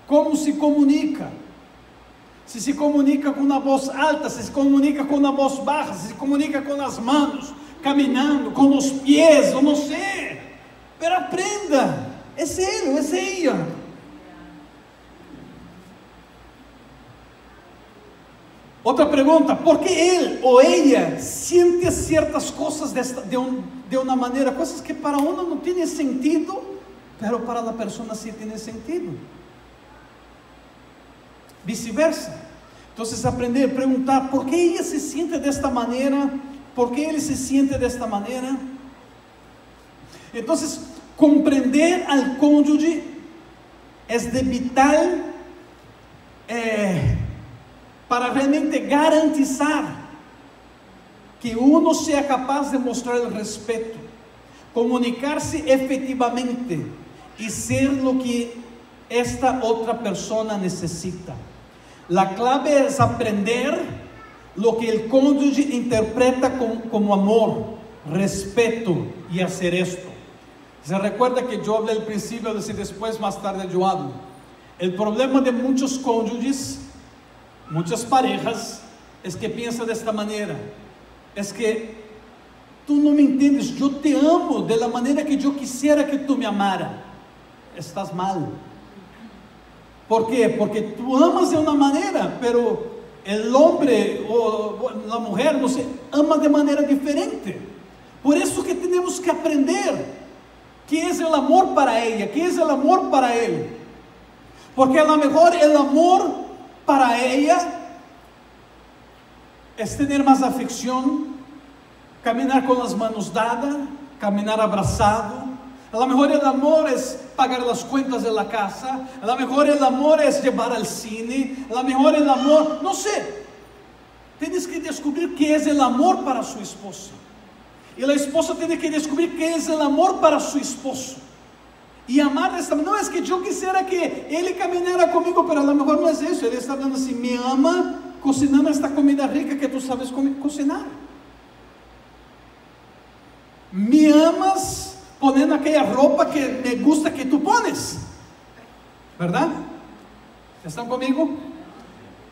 Como se comunica. Se comunica com uma voz alta, se comunica com uma voz baixa, se comunica com as mãos, caminhando, com os pés, eu não sei. Mas aprenda. É ele, é ela. Outra pergunta: por que ele ou ela sente certas coisas de uma maneira, coisas que para uno não tem sentido, mas para a pessoa sim tem sentido? Vice-versa. Então, aprender a perguntar: por que ela se sente desta maneira? Por que ele se sente desta maneira? Então, compreender al cônjuge é de vital para realmente garantizar que uno seja capaz de mostrar o respeito, comunicar-se efetivamente e ser o que esta outra pessoa necessita. A clave é aprender o que o cônjuge interpreta como amor, respeto e fazer isto. Se recuerda que eu falei al princípio, e depois, mais tarde, eu hablo. O problema de muitos cônjuges, muitas parejas, é que pensam desta maneira: é que tu não me entendes, eu te amo de la maneira que eu quisiera que tu me amara. Estás mal. ¿Por quê? Porque tu amas de uma maneira, pero o homem ou a mulher, não sei, ama de maneira diferente. Por isso que temos que aprender que é o amor para ela, que é o amor para ele. Porque a lo mejor o amor para ella es tener más afección, caminar con las manos dadas, caminar abrazado. A lo mejor el amor es pagar las cuentas de la casa, a lo mejor el amor es llevar al cine, a lo mejor el amor, no sé. Tienes que descubrir qué es el amor para su esposa. Y la esposa tiene que descubrir qué es el amor para su esposo. Y amar de esta manera. No es que yo quisiera que él caminara conmigo, pero a lo mejor no es eso. Él está hablando así: me ama cocinando esta comida rica que tú sabes cocinar. Me amas poniendo aquella ropa que me gusta que tú pones. ¿Verdad? ¿Están conmigo?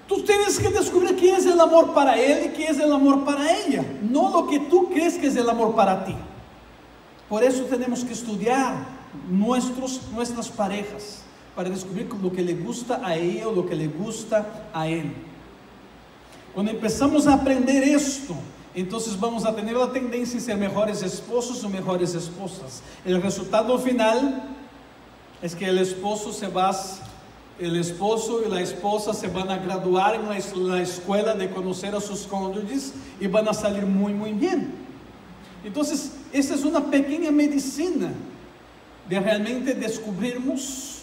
Tú tienes que descubrir qué es el amor para él y qué es el amor para ella. No lo que tú crees que es el amor para ti. Por eso tenemos que estudiar nuestras parejas, para descubrir lo que le gusta a ella o lo que le gusta a él. Cuando empezamos a aprender esto, entonces vamos a tener la tendencia a ser mejores esposos o mejores esposas. El resultado final es que el esposo y la esposa se van a graduar en la escuela de conocer a sus cónyuges y van a salir muy muy bien. Entonces, esta es una pequeña medicina de realmente descubrirmos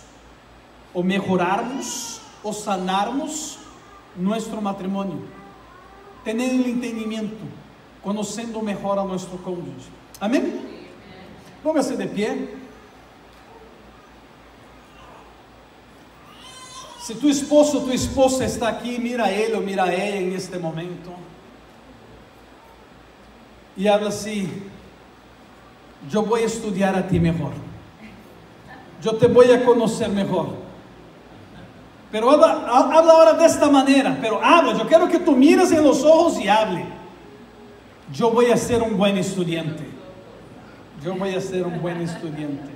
o mejorarmos o sanarmos nuestro matrimonio, tener el entendimiento, conociendo mejor a nuestro cónyuge. Amén. Póngase de pie. Si tu esposo o tu esposa está aqui, mira a ele ou mira a ella en este momento y habla así: yo voy a estudiar a ti mejor, yo te voy a conocer mejor. Pero habla ahora de esta manera, pero habla, yo quiero que tú mires en los ojos y hable: yo voy a ser un buen estudiante, yo voy a ser un buen estudiante.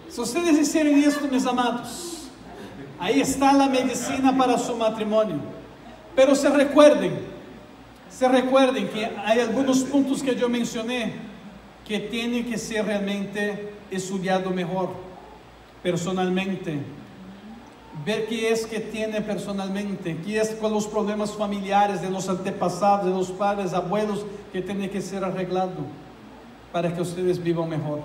Si ustedes hicieron esto, mis amados, ahí está la medicina para su matrimonio. Pero se recuerden que hay algunos puntos que yo mencioné que tienen que ser realmente estudiado mejor, personalmente. Ver qué es que tiene personalmente, qué es con los problemas familiares de los antepasados, de los padres, abuelos, que tiene que ser arreglado para que ustedes vivan mejor.